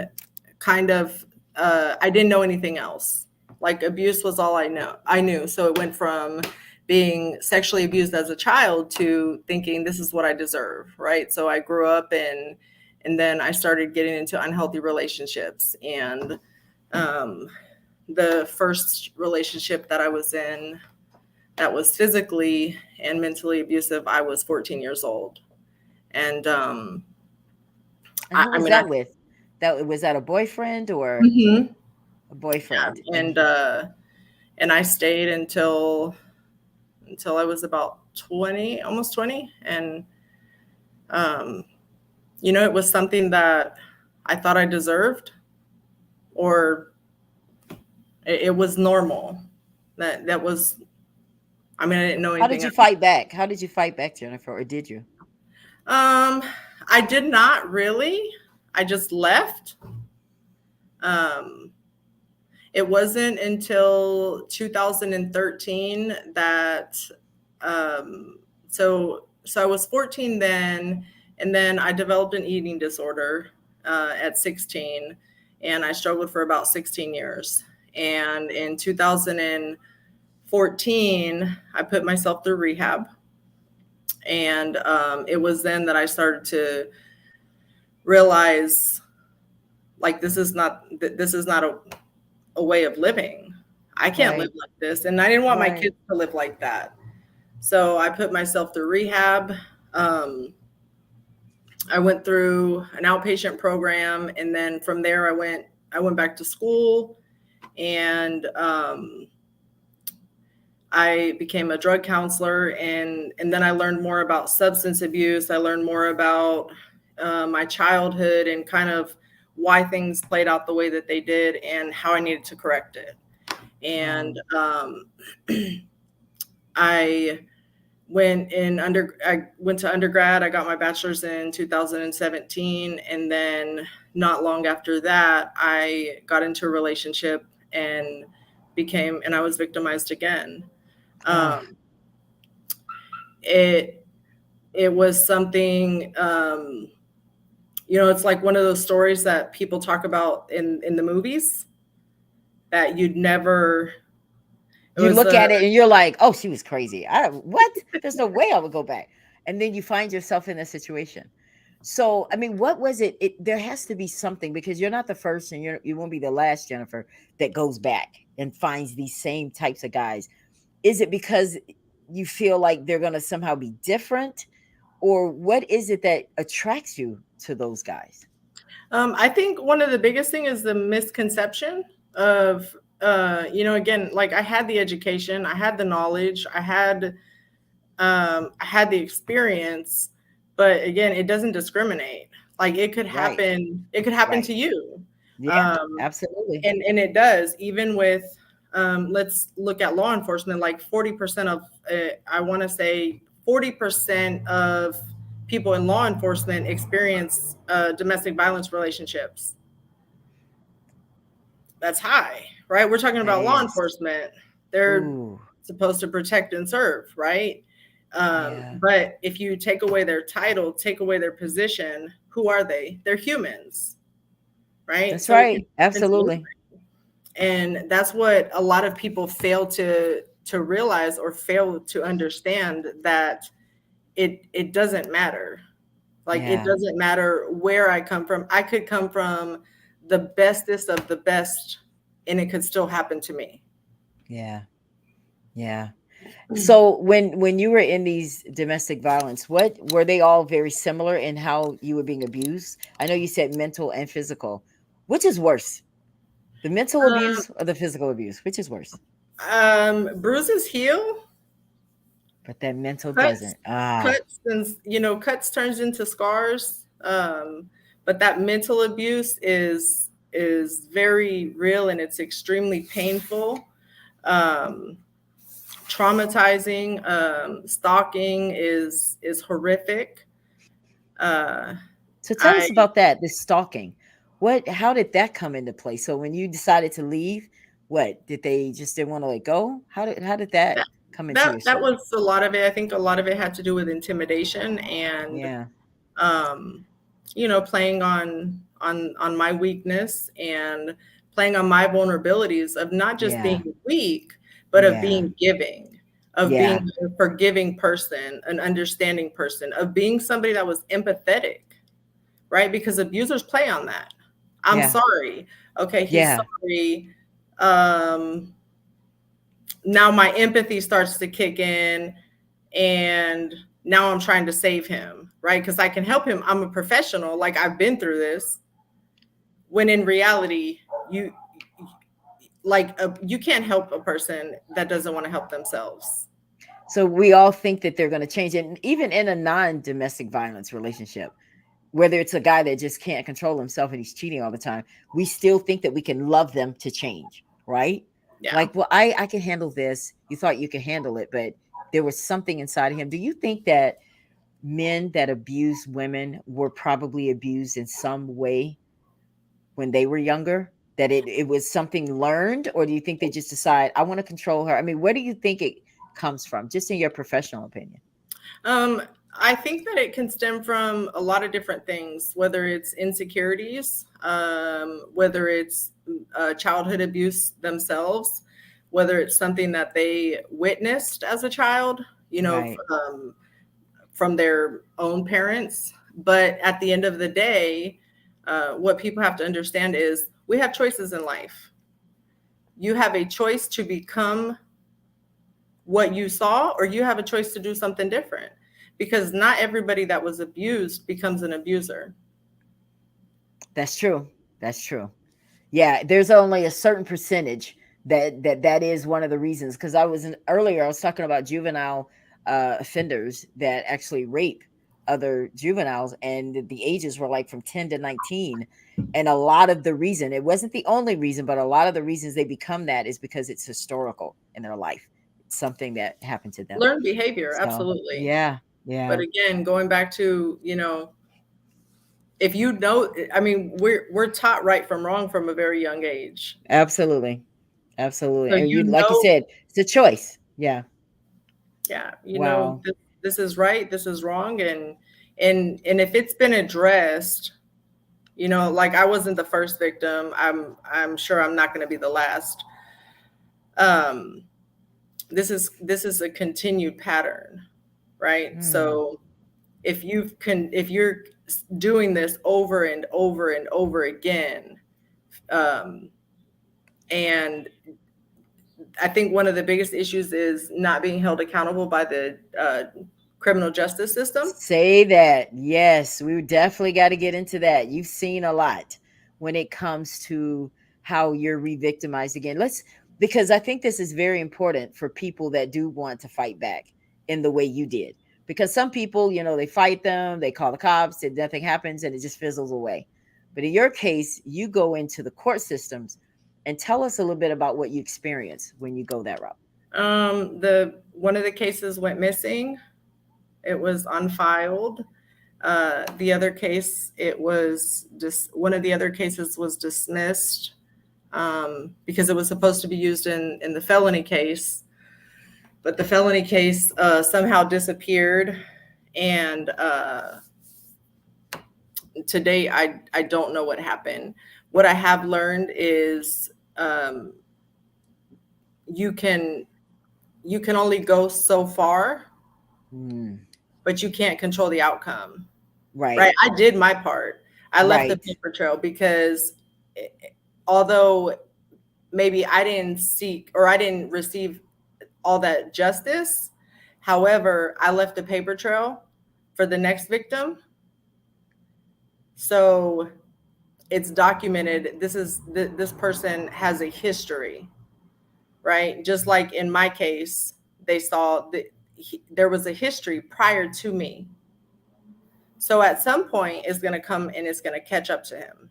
kind of I didn't know anything else. Like abuse was all I knew. So it went from being sexually abused as a child to thinking this is what I deserve, right? So I grew up and then I started getting into unhealthy relationships, and the first relationship that I was in that was physically and mentally abusive, I was 14 years old. And who was that with? Was that a boyfriend or a boyfriend? Yeah. And I stayed until I was about 20, almost 20. And you know, it was something that I thought I deserved, or it was normal. That was, I mean, I didn't know anything. How did you fight back? How did you fight back, Jennifer, or did you? I did not really. I just left. It wasn't until 2013 that, so I was 14 then, and then I developed an eating disorder at 16, and I struggled for about 16 years. And in 2014, I put myself through rehab. And it was then that I started to realize, like, this is not a way of living. I can't live like this. And I didn't want my kids to live like that. So I put myself through rehab. I went through an outpatient program, and then from there I went back to school, and I became a drug counselor, and then I learned more about substance abuse. I learned more about my childhood and kind of why things played out the way that they did and how I needed to correct it. And I went to undergrad. I got my bachelor's in 2017. And then not long after that, I got into a relationship and I was victimized again. It was something, you know, it's like one of those stories that people talk about in the movies that you'd never. You look at it and you're like, oh, she was crazy. What? There's no way I would go back. And then you find yourself in a situation. So, I mean, what was it? There has to be something, because you're not the first and you won't be the last, Jennifer, that goes back and finds these same types of guys. Is it because you feel like they're going to somehow be different? Or what is it that attracts you to those guys? I think one of the biggest thing is the misconception of, you know, again, like I had the education, I had the knowledge, I had the experience, but again, it doesn't discriminate. Like it could happen, it could happen to you. Yeah, absolutely. And it does, even with, let's look at law enforcement, like 40% of, I want to say 40% of people in law enforcement experience domestic violence relationships. That's high, right? We're talking about law enforcement. They're supposed to protect and serve, right? But if you take away their title, take away their position, who are they? They're humans, right? That's right. Absolutely. And that's what a lot of people fail to realize or fail to understand, that it doesn't matter. Like it doesn't matter where I come from. I could come from the bestest of the best and it could still happen to me. Yeah. Yeah. So when you were in these domestic violence, what were they all very similar in how you were being abused? I know you said mental and physical. Which is worse? The mental abuse or the physical abuse? Which is worse? Bruises heal, But that mental cuts, doesn't. cuts turns into scars. But that mental abuse is very real, and it's extremely painful, traumatizing. Stalking is horrific. So tell us about that, this stalking. How did that come into play? So when you decided to leave, what did they just didn't want to let go? How did that come into your that story? was a lot of it. I think a lot of it had to do with intimidation and Yeah. Playing on my weakness and playing on my vulnerabilities of not just Yeah. being weak, but of Yeah. being giving, of Yeah. being a forgiving person, an understanding person, of being somebody that was empathetic, right? Because abusers play on that. I'm Yeah. sorry. Okay, he's Yeah. sorry. Now my empathy starts to kick in, and now I'm trying to save him, right? Because I can help him. I'm a professional. Like, I've been through this. When in reality, you can't help a person that doesn't want to help themselves. So we all think that they're going to change it, and even in a non-domestic violence relationship, whether it's a guy that just can't control himself and he's cheating all the time, we still think that we can love them to change, right? Yeah. Like, well, I can handle this. You thought you could handle it, but there was something inside of him. Do you think that men that abuse women were probably abused in some way when they were younger? That it was something learned, or do you think they just decide, I want to control her? I mean, where do you think it comes from, just in your professional opinion? I think that it can stem from a lot of different things, whether it's insecurities, whether it's childhood abuse themselves, whether it's something that they witnessed as a child, Right. From their own parents. But at the end of the day, what people have to understand is we have choices in life. You have a choice to become what you saw, or you have a choice to do something different, because not everybody that was abused becomes an abuser. That's true. That's true. Yeah, there's only a certain percentage that is one of the reasons. Because earlier I was talking about juvenile offenders that actually rape other juveniles, and the ages were like from 10 to 19. And a lot of the reason, it wasn't the only reason, but a lot of the reasons they become that is because it's historical in their life. It's something that happened to them. Learned behavior, So absolutely. yeah. But again, going back to, if we're taught right from wrong from a very young age. Absolutely. Absolutely. So And like you said, it's a choice. Yeah. Yeah. Wow. This is right, this is wrong. And if it's been addressed, like, I wasn't the first victim. I'm sure I'm not going to be the last. This is a continued pattern, right? So if you're doing this over and over and over again, and I think one of the biggest issues is not being held accountable by the criminal justice system. Say that. Yes, we definitely got to get into that. You've seen a lot when it comes to how you're re-victimized again. Because I think this is very important for people that do want to fight back in the way you did. Because some people, they fight them, they call the cops, and nothing happens, and it just fizzles away. But in your case, you go into the court systems, and tell us a little bit about what you experience when you go that route. One of the cases went missing. It was unfiled. The other case, one of the other cases was dismissed because it was supposed to be used in the felony case, but the felony case somehow disappeared. And today, I don't know what happened. What I have learned is you can only go so far, but you can't control the outcome. Right. I did my part. I left the paper trail, because although maybe I didn't seek, or I didn't receive all that justice, however, I left a paper trail for the next victim. So it's documented. This person has a history, right? Just like in my case, they saw that there was a history prior to me. So at some point, it's going to come and it's going to catch up to him.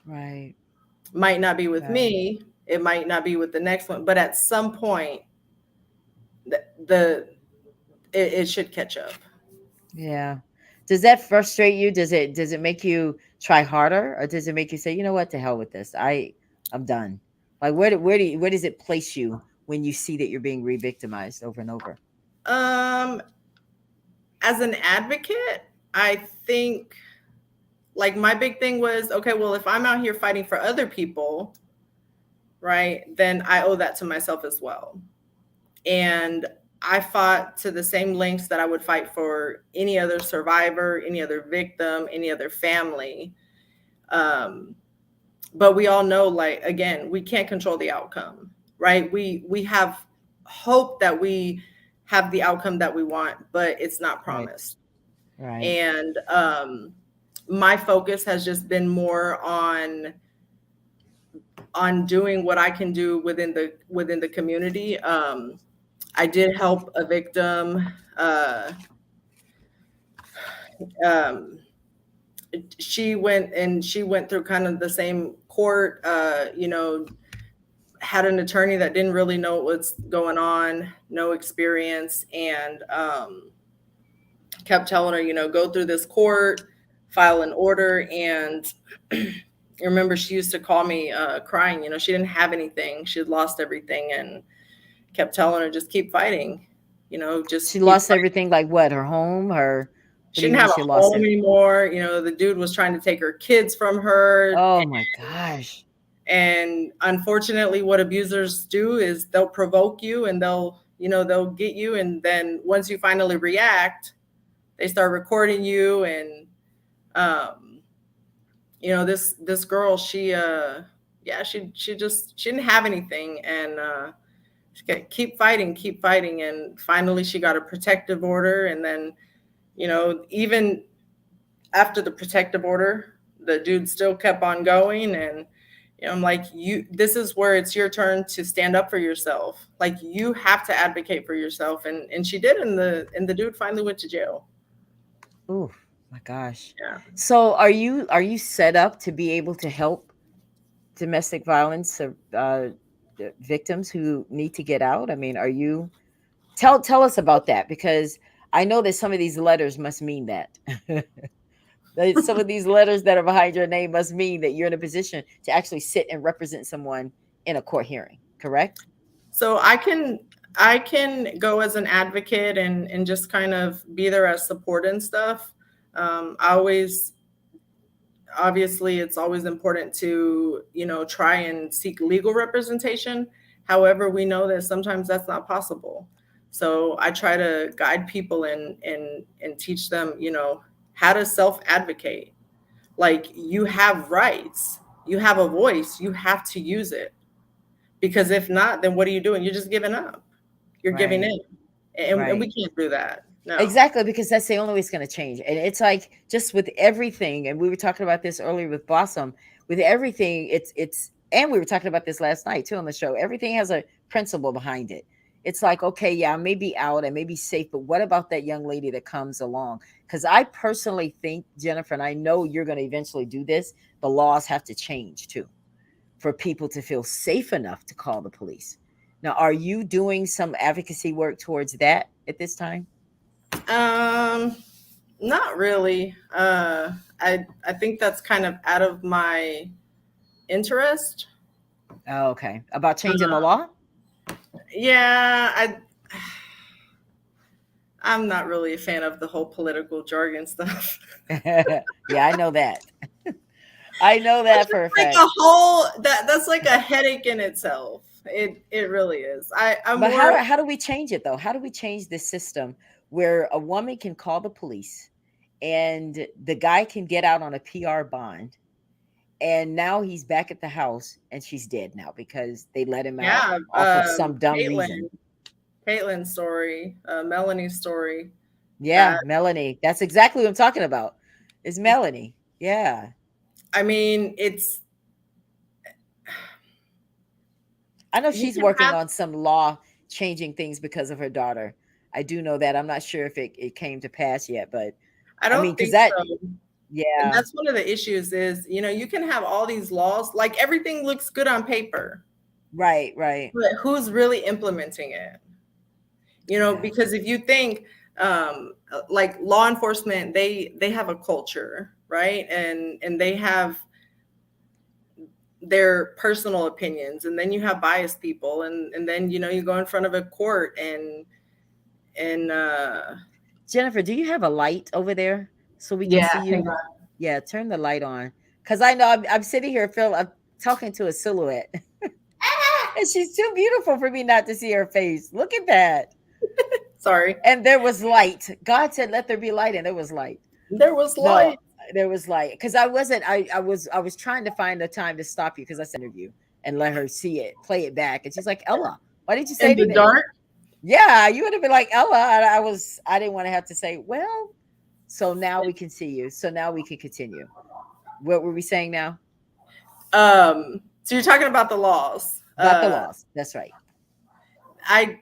Right. Might not be with me. It might not be with the next one, but at some point, it should catch up. Yeah. Does that frustrate you? Does it make you try harder, or does it make you say, you know what, to hell with this? I'm done. Like where does it place you when you see that you're being re-victimized over and over? As an advocate, I think like my big thing was, okay, well, if I'm out here fighting for other people, right, then I owe that to myself as well. And I fought to the same lengths that I would fight for any other survivor, any other victim, any other family. But we all know, like, again, we can't control the outcome, right? We have hope that we have the outcome that we want, but it's not promised. Right. And my focus has just been more on doing what I can do within the community. I did help a victim. She went through kind of the same court, had an attorney that didn't really know what's going on, no experience, and kept telling her, go through this court, file an order. And I remember she used to call me crying, she didn't have anything. She had lost everything, and kept telling her, just keep fighting, just. She lost everything, like what? Her home, she didn't have a home anymore. The dude was trying to take her kids from her. Oh my gosh. And unfortunately, what abusers do is they'll provoke you, and they'll get you. And then once you finally react, they start recording you. And, this girl, she didn't have anything. And, keep fighting. And finally she got a protective order. And then, even after the protective order, the dude still kept on going. And, I'm like, this is where it's your turn to stand up for yourself. Like, you have to advocate for yourself. And she did. And the dude finally went to jail. Oh my gosh. Yeah. So are you set up to be able to help domestic violence victims who need to get out? I mean, are you tell us about that, because I know that some of these letters must mean that. Some of these letters that are behind your name must mean that you're in a position to actually sit and represent someone in a court hearing, correct? So I can go as an advocate and just kind of be there as support and stuff. Obviously it's always important to, try and seek legal representation. However, we know that sometimes that's not possible. So I try to guide people and teach them, how to self-advocate. Like, you have rights, you have a voice, you have to use it. Because if not, then what are you doing? You're just giving up. You're giving in. And we can't do that. No. Exactly, because that's the only way it's going to change. And it's like, just with everything, and we were talking about this earlier with Blossom, with everything, and we were talking about this last night too on the show, everything has a principle behind it. It's like, okay, yeah, I may be out, I may be safe, but what about that young lady that comes along? Because I personally think, Jennifer, and I know you're going to eventually do this, the laws have to change too, for people to feel safe enough to call the police. Now, are you doing some advocacy work towards that at this time? Not really. I think that's kind of out of my interest. Oh, okay. About changing the law? Yeah, I'm not really a fan of the whole political jargon stuff. Yeah, I know that. I know that for a fact. That's like a headache in itself. It really is. But how do we change it though? How do we change this system where a woman can call the police and the guy can get out on a PR bond, and now he's back at the house and she's dead now because they let him out off of some dumb reason? Caitlin's story, Melanie's story. Yeah, Melanie. That's exactly what I'm talking about. Is Melanie. Yeah. I mean, I know you she's can working have, on some law changing things because of her daughter. I do know that. I'm not sure if it came to pass yet, but I I mean, don't because think that, so. And yeah, that's one of the issues is, you can have all these laws, like everything looks good on paper, right, right. but who's really implementing it? Yeah. Because if you think like law enforcement, they have a culture, right? And they have their personal opinions, and then you have biased people, and then you go in front of a court and Jennifer, do you have a light over there so we can see yeah, you? Yeah, turn the light on. Because I know I'm sitting here, Phil, I'm talking to a silhouette. And she's too beautiful for me not to see her face. Look at that. sorry, And there was light. God said, let there be light, and there was light. there was No, light. there was light. Because I was trying to find the time to stop you because I sent you and let her see it, play it back. And she's like, Ella, why didn't you say In the anything? dark. Yeah, you would have been like, Ella. I didn't want to have to say, well, so now we can see you. So now we can continue. What were we saying now? So you're talking about the laws. About the laws. That's right. I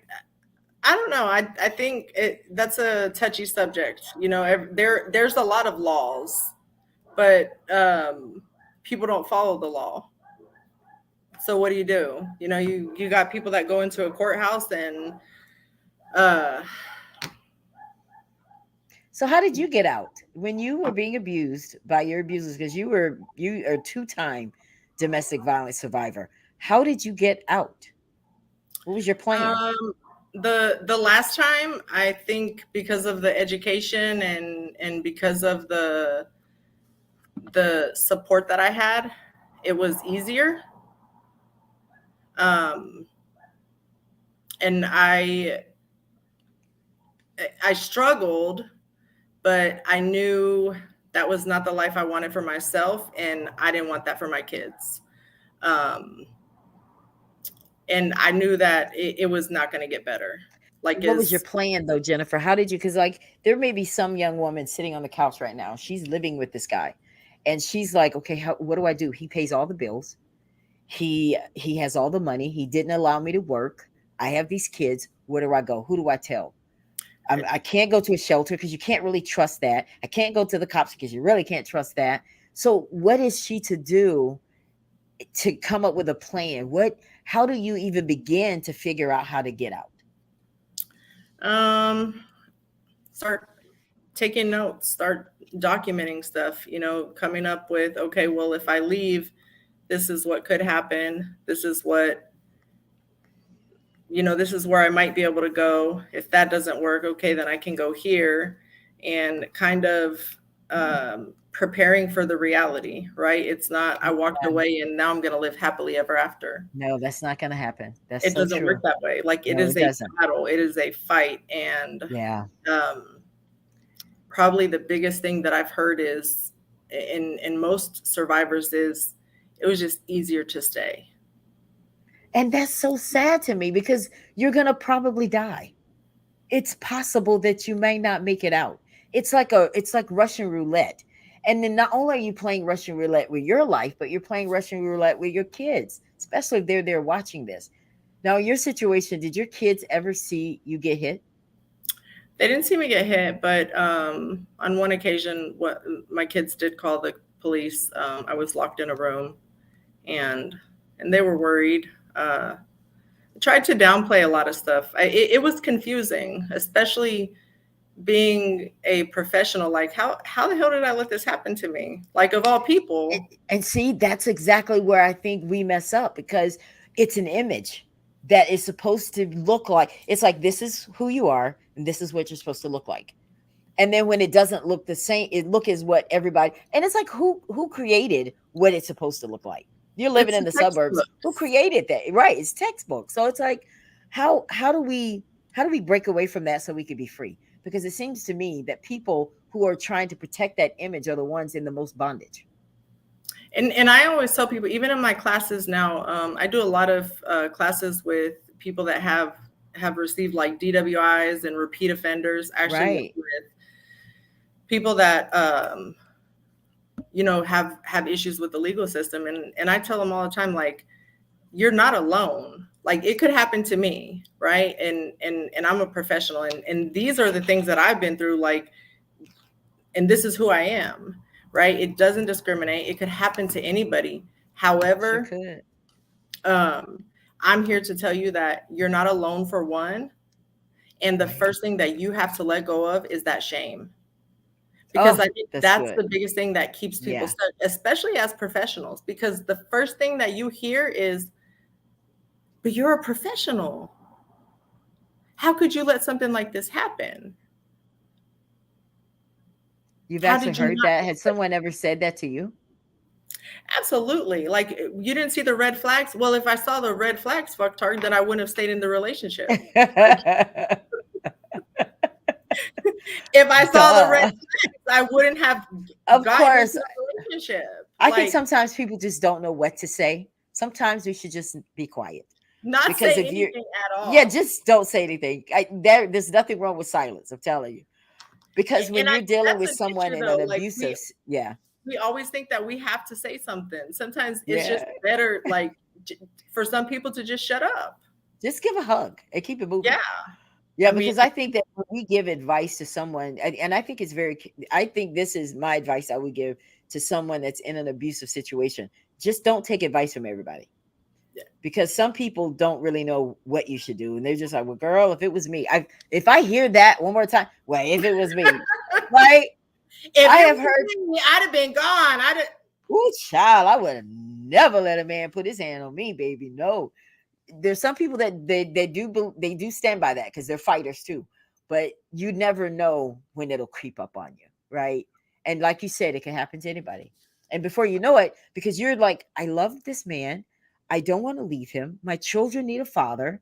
don't know. I think that's a touchy subject. There's a lot of laws, but people don't follow the law. So what do? You got people that go into a courthouse and So how did you get out when you were being abused by your abusers? Because you are a two-time domestic violence survivor. How did you get out? What was your plan? The last time, I think because of the education and because of the support that I had, it was easier. And I struggled, but I knew that was not the life I wanted for myself, and I didn't want that for my kids. And I knew that it was not going to get better. Like, What was your plan though, Jennifer? How did you? Because like there may be some young woman sitting on the couch right now. She's living with this guy, and she's like, okay, what do I do? He pays all the bills. He has all the money. He didn't allow me to work. I have these kids. Where do I go? Who do I tell? I can't go to a shelter because you can't really trust that. I can't go to the cops because you really can't trust that. So what is she to do to come up with a plan? How do you even begin to figure out how to get out? Start taking notes, start documenting stuff, coming up with, okay, well, if I leave, this is what could happen. This is what, this is where I might be able to go. If that doesn't work, okay, then I can go here, and kind of preparing for the reality, right? It's not, I walked away and now I'm going to live happily ever after. No, that's not going to happen. That's it so doesn't true. work that way. Like it No, is it a doesn't. battle. It is a fight. And Yeah. Probably the biggest thing that I've heard is in most survivors is it was just easier to stay. And that's so sad to me because you're going to probably die. It's possible that you may not make it out. It's like Russian roulette. And then not only are you playing Russian roulette with your life, but you're playing Russian roulette with your kids, especially if they're there watching this. Now, in your situation, did your kids ever see you get hit? They didn't see me get hit, but on one occasion, what my kids did call the police. I was locked in a room, and they were worried. I tried to downplay a lot of stuff. It was confusing, especially being a professional. Like, how the hell did I let this happen to me? Like, of all people. And see, that's exactly where I think we mess up, because it's an image that is supposed to look like, it's like, this is who you are and this is what you're supposed to look like. And then when it doesn't look the same, it look as what everybody, and it's like, who created what it's supposed to look like? You're living in the suburbs. Who created that? Right. It's textbook. So it's like, how do we break away from that so we could be free? Because it seems to me that people who are trying to protect that image are the ones in the most bondage. And I always tell people, even in my classes now, I do a lot of classes with people that have received like DWIs and repeat offenders. Actually, right. With people that have issues with the legal system. And I tell them all the time, like, you're not alone. Like, it could happen to me, right? And I'm a professional, and these are the things that I've been through, like, and this is who I am, right? It doesn't discriminate. It could happen to anybody. However, Sure could. I'm here to tell you that you're not alone, for one. And the first thing that you have to let go of is that shame. Because I think that's the biggest thing that keeps people stuck, especially as professionals, because the first thing that you hear is, but you're a professional. How could you let something like this happen? You've actually heard that? Had someone ever said that to you? Absolutely. Like, you didn't see the red flags? Well, if I saw the red flags, fucktard, then I wouldn't have stayed in the relationship. If I saw the red flags, I wouldn't have gotten into the relationship. I think sometimes people just don't know what to say. Sometimes we should just be quiet. Not say anything at all. Yeah, just don't say anything. There's nothing wrong with silence, I'm telling you. Because when you're dealing with someone in an abusive, we always think that we have to say something. Sometimes it's just better, like, for some people to just shut up. Just give a hug and keep it moving. Yeah, because I think that when we give advice to someone, and I think I think this is my advice I would give to someone that's in an abusive situation. Just don't take advice from everybody. Because some people don't really know what you should do, and they're just like, well, girl, if it was me, if I hear that one more time, well, if it was me, right? If I have heard me, I'd have been gone. Oh, child, I would have never let a man put his hand on me, baby. No. There's some people that they do stand by that because they're fighters too, but you never know when it'll creep up on you, right? And like you said, it can happen to anybody. And before you know it, because you're like, I love this man, I don't want to leave him, my children need a father,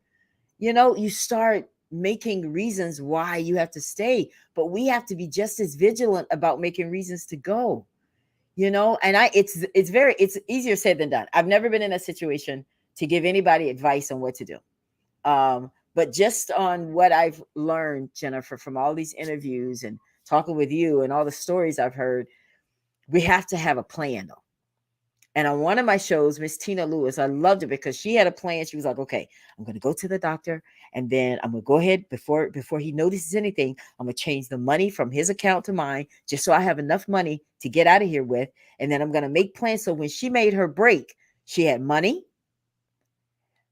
you start making reasons why you have to stay. But we have to be just as vigilant about making reasons to go, and it's easier said than done. I've never been in a situation to give anybody advice on what to do. But just on what I've learned, Jennifer, from all these interviews and talking with you and all the stories I've heard, we have to have a plan though. And on one of my shows, Miss Tina Lewis, I loved it because she had a plan. She was like, okay, I'm going to go to the doctor, and then I'm going to go ahead before he notices anything. I'm going to change the money from his account to mine just so I have enough money to get out of here with. And then I'm going to make plans. So when she made her break, she had money,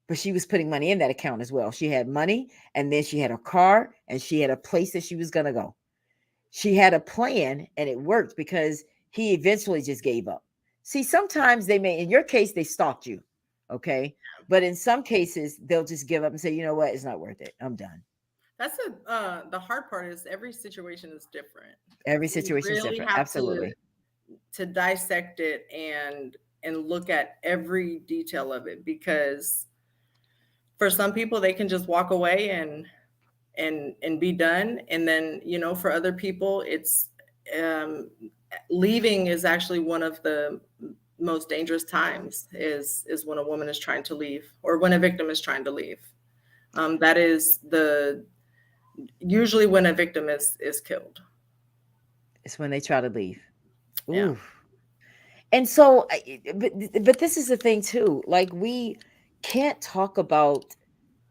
but she was putting money in that account as well. She had money, and then she had a car, and she had a place that she was going to go. She had a plan, and it worked because he eventually just gave up. See, sometimes in your case, they stalked you, okay? But in some cases, they'll just give up and say, you know what, it's not worth it. I'm done. That's the hard part is every situation is different. Every situation is different, absolutely. To dissect it and look at every detail of it, because for some people, they can just walk away and be done. And then, for other people, it's leaving is actually one of the most dangerous times is when a woman is trying to leave, or when a victim is trying to leave. That is usually when a victim is killed. It's when they try to leave. Ooh. Yeah. And so, but this is the thing too, like, we can't talk about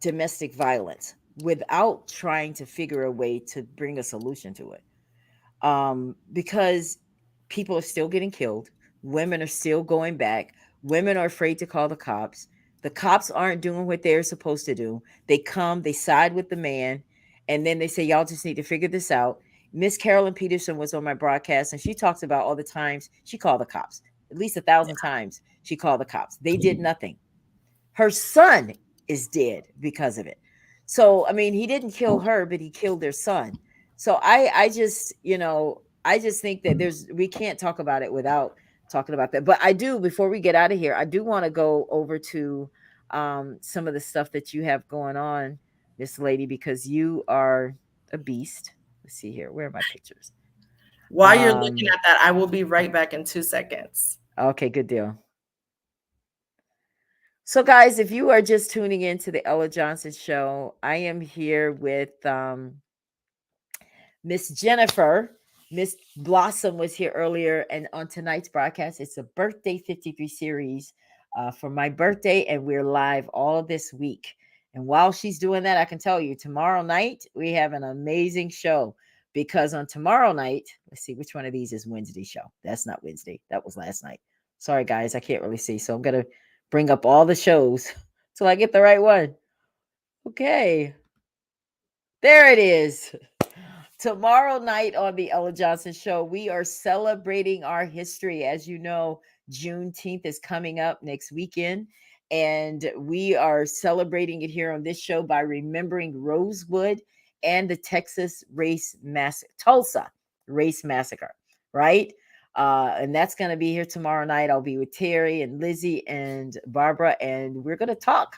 domestic violence without trying to figure a way to bring a solution to it. Because people are still getting killed. Women are still going back. Women are afraid to call the cops. The cops aren't doing what they're supposed to do. They come, they side with the man, and then they say, y'all just need to figure this out. Miss Carolyn Peterson was on my broadcast, and she talks about all the times she called the cops. At least 1,000 times she called the cops. They did nothing. Her son is dead because of it. So, I mean, he didn't kill her, but he killed their son. So I just think that we can't talk about it without talking about that. But I do, before we get out of here, I do want to go over to some of the stuff that you have going on, Miss Lady, because you are a beast. Let's see here. Where are my pictures? While you're looking at that, I will be right back in 2 seconds. Okay, good deal. So, guys, if you are just tuning in to the Ella Johnson Show, I am here with Miss Jennifer Miss Blossom was here earlier, and on tonight's broadcast, it's a birthday 53 series for my birthday, and we're live all this week. And while she's doing that, I can tell you tomorrow night we have an amazing show, because on tomorrow night, let's see which one of these is Wednesday show. That's not Wednesday. That was last night. Sorry, guys, I can't really see. So I'm going to bring up all the shows till I get the right one. Okay. There it is. Tomorrow night on the Ella Johnson Show, we are celebrating our history. As you know, Juneteenth is coming up next weekend, and we are celebrating it here on this show by remembering Rosewood and the Tulsa Race Massacre, right? And that's going to be here tomorrow night. I'll be with Terry and Lizzie and Barbara, and we're going to talk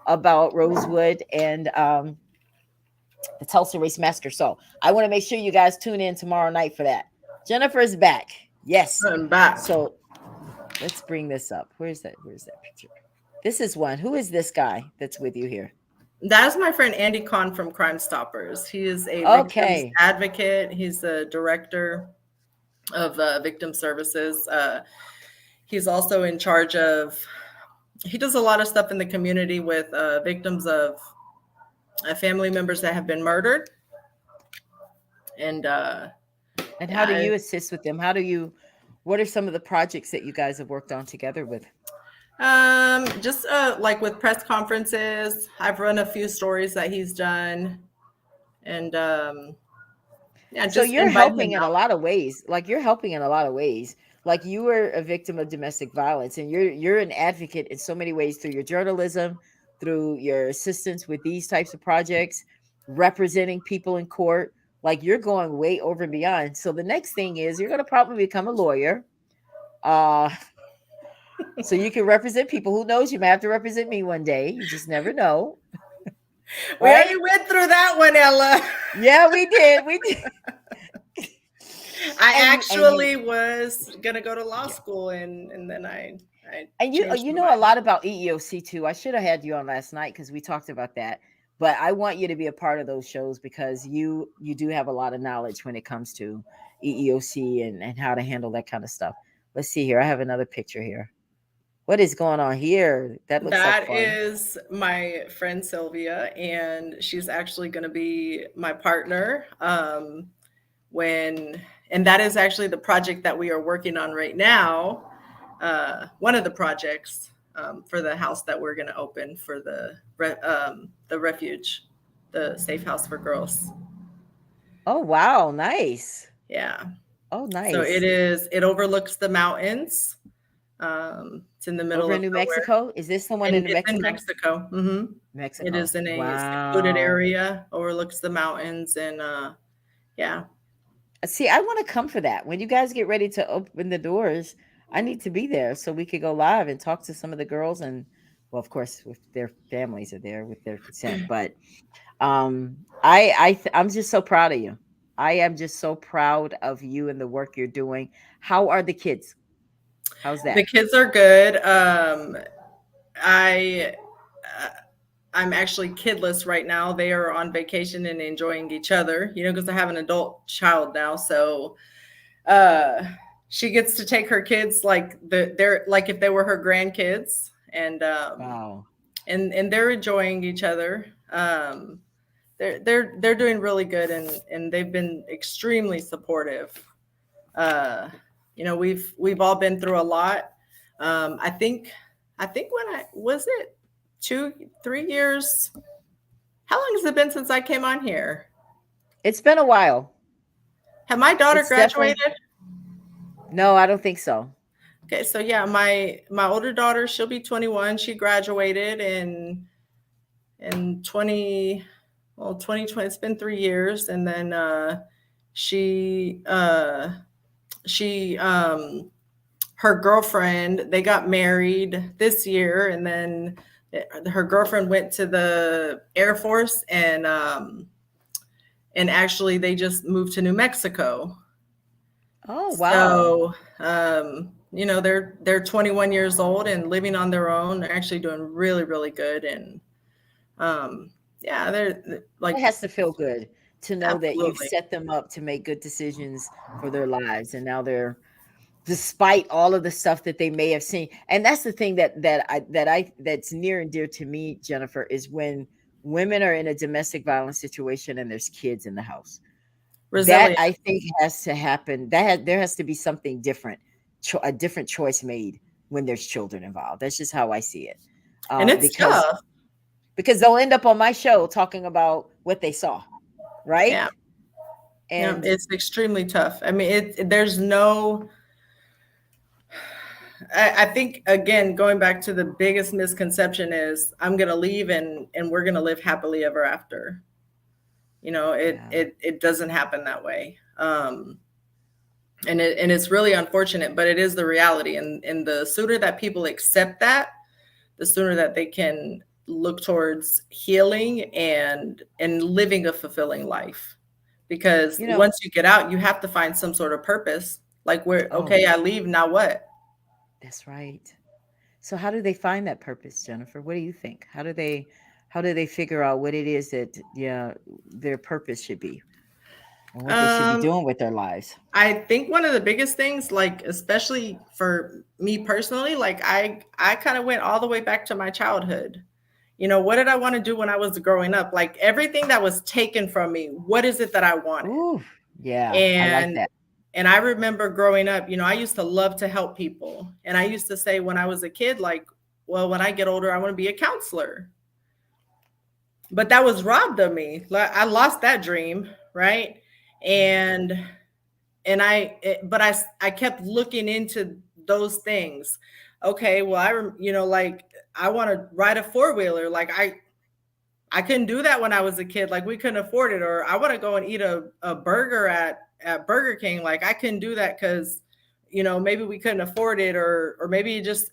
about Rosewood and the Tulsa Race Massacre. So I want to make sure you guys tune in tomorrow night for that. Jennifer is back. Yes, I'm back. So let's bring this up. Where's that picture? This is one. Who is this guy that's with you here? That's my friend Andy Kahn from Crime Stoppers. He is a victims advocate. He's the director of victim services. He's also in charge of, he does a lot of stuff in the community with victims of family members that have been murdered. And how do you assist with them? What are some of the projects that you guys have worked on together with? Just like with press conferences, I've run a few stories that he's done. And so you're helping in a lot of ways. Like you were a victim of domestic violence, and you're an advocate in so many ways through your journalism, through your assistance with these types of projects, representing people in court. Like you're going way over and beyond. So the next thing is you're going to probably become a lawyer. So you can represent people. Who knows? You may have to represent me one day. You just never know. We already went through that one, Ella. Yeah, we did. I actually was going to go to law school, and then I you know a lot about EEOC too. I should have had you on last night because we talked about that. But I want you to be a part of those shows because you do have a lot of knowledge when it comes to EEOC and how to handle that kind of stuff. Let's see here. I have another picture here. What is going on here? That is my friend Sylvia, and she's actually going to be my partner and that is actually the project that we are working on right now. One of the projects for the house that we're going to open for the refuge, the safe house for girls. Oh, wow. Nice. Yeah. Oh, nice. So it overlooks the mountains. It's in the middle of New Mexico. Is this the one in New Mexico? In Mexico. Mm-hmm. Mexico. It is in a secluded area, overlooks the mountains, and yeah. See, I want to come for that. When you guys get ready to open the doors, I need to be there so we could go live and talk to some of the girls, and well, of course, with their families are there with their consent. But I'm just so proud of you. I am just so proud of you and the work you're doing. How are the kids? How's that? The kids are good. I'm actually kidless right now. They are on vacation and enjoying each other, because I have an adult child now. So she gets to take her kids like they're like if they were her grandkids, and wow. And they're enjoying each other. They're doing really good, and they've been extremely supportive. We've all been through a lot. I think when was it 2-3 years? How long has it been since I came on here? It's been a while. Have my daughter graduated? No, I don't think so. Okay, so yeah, my older daughter, she'll be 21. She graduated in 2020. It's been 3 years, and then her girlfriend, they got married this year, and then her girlfriend went to the Air Force, and actually they just moved to New Mexico. Oh, wow. So they're 21 years old and living on their own. They're actually doing really, really good, and they're like, it has to feel good to know that you've Absolutely. set them up to make good decisions for their lives. And now they're, despite all of the stuff that they may have seen. And that's the thing that's near and dear to me, Jennifer, is when women are in a domestic violence situation and there's kids in the house. That Resilient. I think has to happen. There has to be something different, a different choice made when there's children involved. That's just how I see it. And it's tough. Because they'll end up on my show talking about what they saw, right? Yeah. And it's extremely tough. I mean, there's no. I think, again, going back to the biggest misconception is I'm going to leave and we're going to live happily ever after. It doesn't happen that way. And it's really unfortunate, but it is the reality. And the sooner that people accept that, the sooner that they can look towards healing and living a fulfilling life. Because once you get out, you have to find some sort of purpose. Like, I leave, now what? That's right. So how do they find that purpose, Jennifer? What do you think? How do they figure out what it is that their purpose should be? And what they should be doing with their lives? I think one of the biggest things, like, especially for me personally, like I kind of went all the way back to my childhood. What did I want to do when I was growing up? Like, everything that was taken from me, what is it that I wanted? Ooh, yeah, and I like that. And I remember growing up, I used to love to help people. And I used to say when I was a kid, like, well, when I get older, I want to be a counselor. But that was robbed of me. Like, I lost that dream, right? And I kept looking into those things. Okay, well, I want to ride a four-wheeler. Like, I couldn't do that when I was a kid. Like, we couldn't afford it. Or I want to go and eat a burger at Burger King. Like, I couldn't do that because, maybe we couldn't afford it, or maybe it just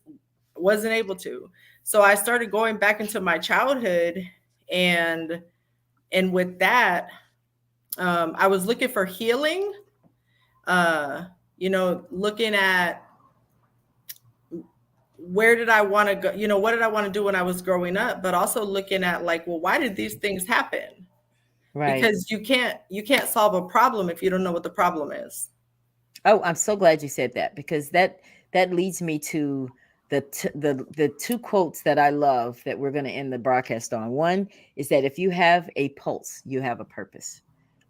wasn't able to. So I started going back into my childhood, and with that, I was looking for healing, looking at where did I want to go, what did I want to do when I was growing up, but also looking at, like, well, why did these things happen? Right. Because you can't solve a problem if you don't know what the problem is. Oh, I'm so glad you said that, because that leads me to the two quotes that I love that we're going to end the broadcast on. One is that if you have a pulse, you have a purpose.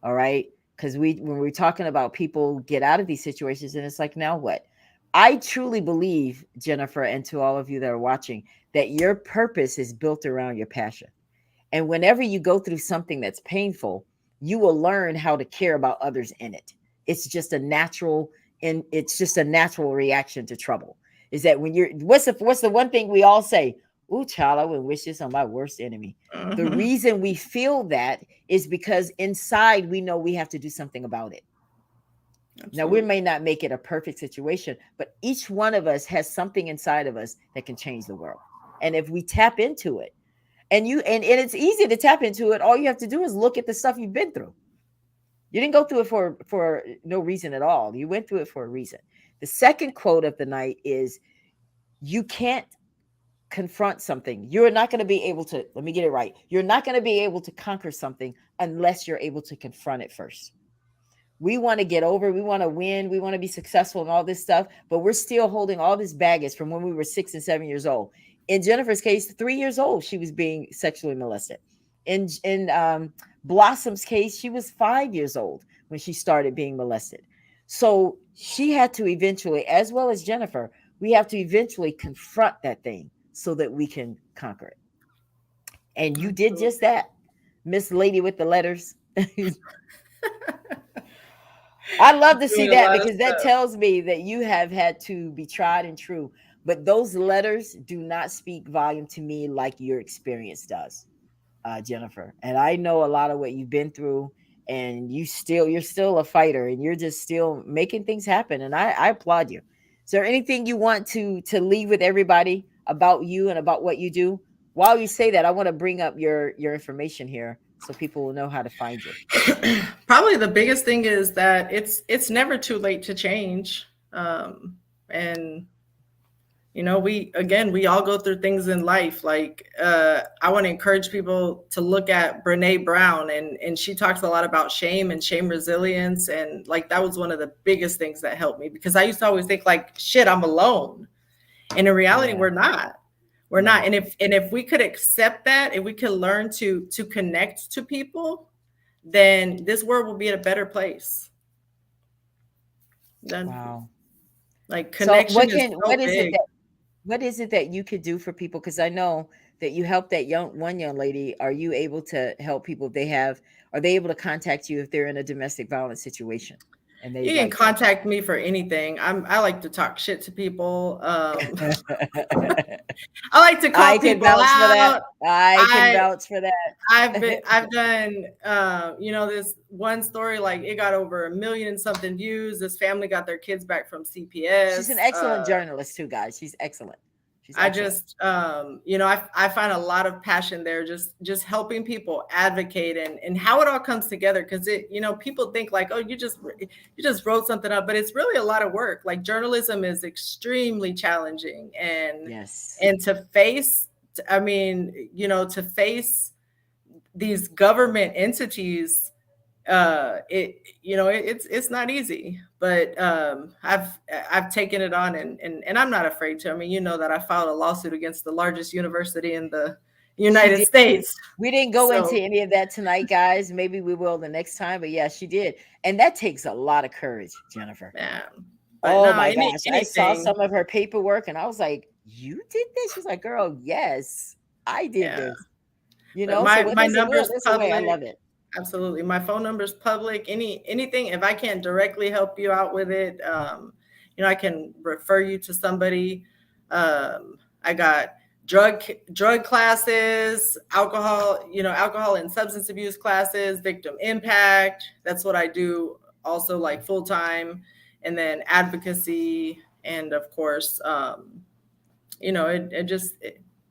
All right. Because when we're talking about people get out of these situations and it's like, now what? I truly believe, Jennifer, and to all of you that are watching, that your purpose is built around your passion. And whenever you go through something that's painful, you will learn how to care about others in it. It's just a natural reaction to trouble. Is that when what's the one thing we all say? Ooh, child, I wouldn't wish this on my worst enemy. Mm-hmm. The reason we feel that is because inside we know we have to do something about it. Absolutely. Now, we may not make it a perfect situation, but each one of us has something inside of us that can change the world. And if we tap into it, and it's easy to tap into it, all you have to do is look at the stuff you've been through. You didn't go through it for no reason at all. You went through it for a reason. The second quote of the night is, you can't confront something. You're not going to be able to, let me get it right. You're not going to be able to conquer something unless you're able to confront it first. We want to get over, we want to win, we want to be successful and all this stuff, but we're still holding all this baggage from when we were 6 and 7 years old. In Jennifer's case, 3 years old, she was being sexually molested. In Blossom's case, she was 5 years old when she started being molested. So she had to eventually, as well as Jennifer, we have to eventually confront that thing so that we can conquer it. And you did just that, Miss Lady with the letters. I love to see that, because that tells me that you have had to be tried and true. But those letters do not speak volume to me like your experience does, Jennifer. And I know a lot of what you've been through, and you're still a fighter, and you're just still making things happen. And I applaud you. Is there anything you want to leave with everybody about you and about what you do? While you say that, I want to bring up your information here so people will know how to find you. Probably the biggest thing is that it's never too late to change. And You know, we all go through things in life. Like, I want to encourage people to look at Brene Brown, and she talks a lot about shame and shame resilience. And like, that was one of the biggest things that helped me, because I used to always think like, shit, I'm alone. And in reality, we're not. We're not. And if we could accept that, if we could learn to connect to people, then this world will be in a better place. Wow. Like, connection So is what is it that you could do for people? Because I know that you helped that one young lady. Are you able to help people if are they able to contact you if they're in a domestic violence situation? And you can contact me for anything. I like to talk shit to people. I like to call people out. I can vouch for that. I've done, this one story, like, it got over 1 million and something views. This family got their kids back from CPS. She's an excellent journalist too, guys. She's excellent. I just, I find a lot of passion there, just helping people advocate and how it all comes together. Cause people think like, oh, you just wrote something up, but it's really a lot of work. Like, journalism is extremely challenging, and to face these government entities, it's not easy, but I've taken it on, and I'm not afraid to. I mean, that I filed a lawsuit against the largest university in the United States. We didn't go into any of that tonight, guys. Maybe we will the next time, but yeah, she did. And that takes a lot of courage, Jennifer. Yeah. My gosh. I saw some of her paperwork and I was like, you did this? She's like, girl, yes, I did this. My number's public. I love it. Absolutely. My phone number is public. Anything, if I can't directly help you out with it, I can refer you to somebody. I got drug classes, alcohol and substance abuse classes, victim impact. That's what I do also, like, full time. And then advocacy. And of course,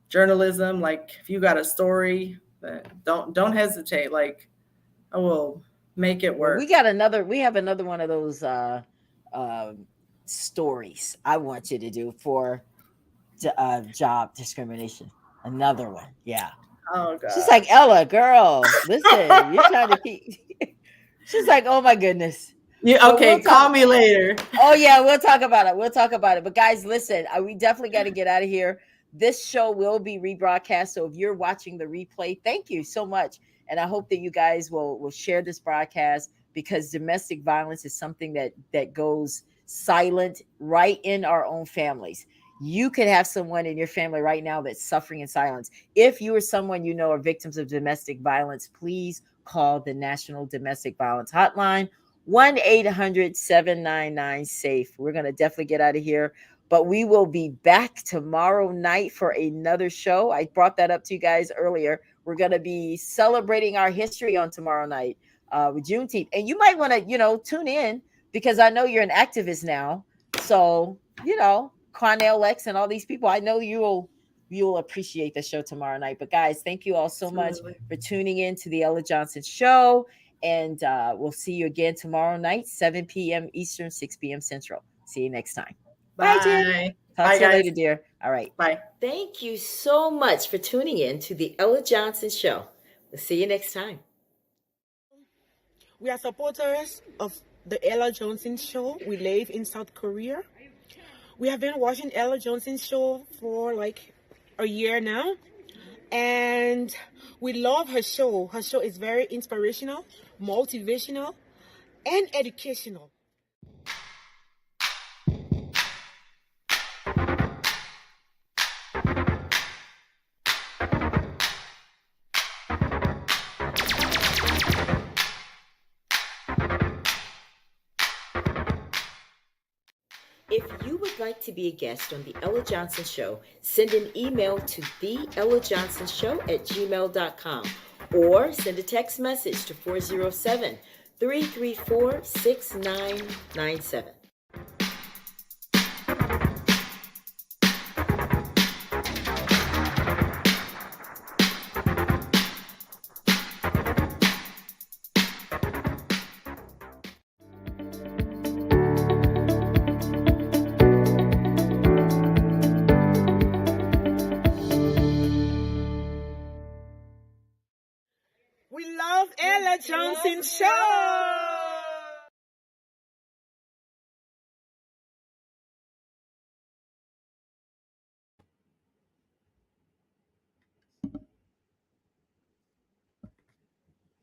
journalism. Like, if you got a story, don't hesitate. Like, I will make it work. We have another one of those stories I want you to do for job discrimination. Another one. Yeah. Oh God. She's like, Ella, girl, listen, you're trying to keep. She's like, oh my goodness. Okay, call me later. Oh yeah, we'll talk about it. But guys, listen, we definitely got to get out of here. This show will be rebroadcast. So if you're watching the replay, thank you so much. And I hope that you guys will share this broadcast, because domestic violence is something that goes silent right in our own families. You could have someone in your family right now that's suffering in silence. If you or someone you know are victims of domestic violence, please call the National Domestic Violence Hotline, 1-800-799-SAFE. We're going to definitely get out of here, but we will be back tomorrow night for another show. I brought that up to you guys earlier. We're going to be celebrating our history on tomorrow night with Juneteenth. And you might want to, tune in, because I know you're an activist now. So, Cornell X and all these people, I know you'll appreciate the show tomorrow night. But guys, thank you all so much for tuning in to the Ella Johnson Show. And we'll see you again tomorrow night, 7 p.m. Eastern, 6 p.m. Central. See you next time. Bye, Jen. Talk to you later, dear. All right. Bye. Thank you so much for tuning in to the Ella Johnson Show. We'll see you next time. We are supporters of the Ella Johnson Show. We live in South Korea. We have been watching Ella Johnson Show for like a year now. And we love her show. Her show is very inspirational, motivational, and educational. If you would like to be a guest on the Ella Johnson Show, send an email to theellajohnsonshow@gmail.com or send a text message to 407-334-6997. Johnson Show.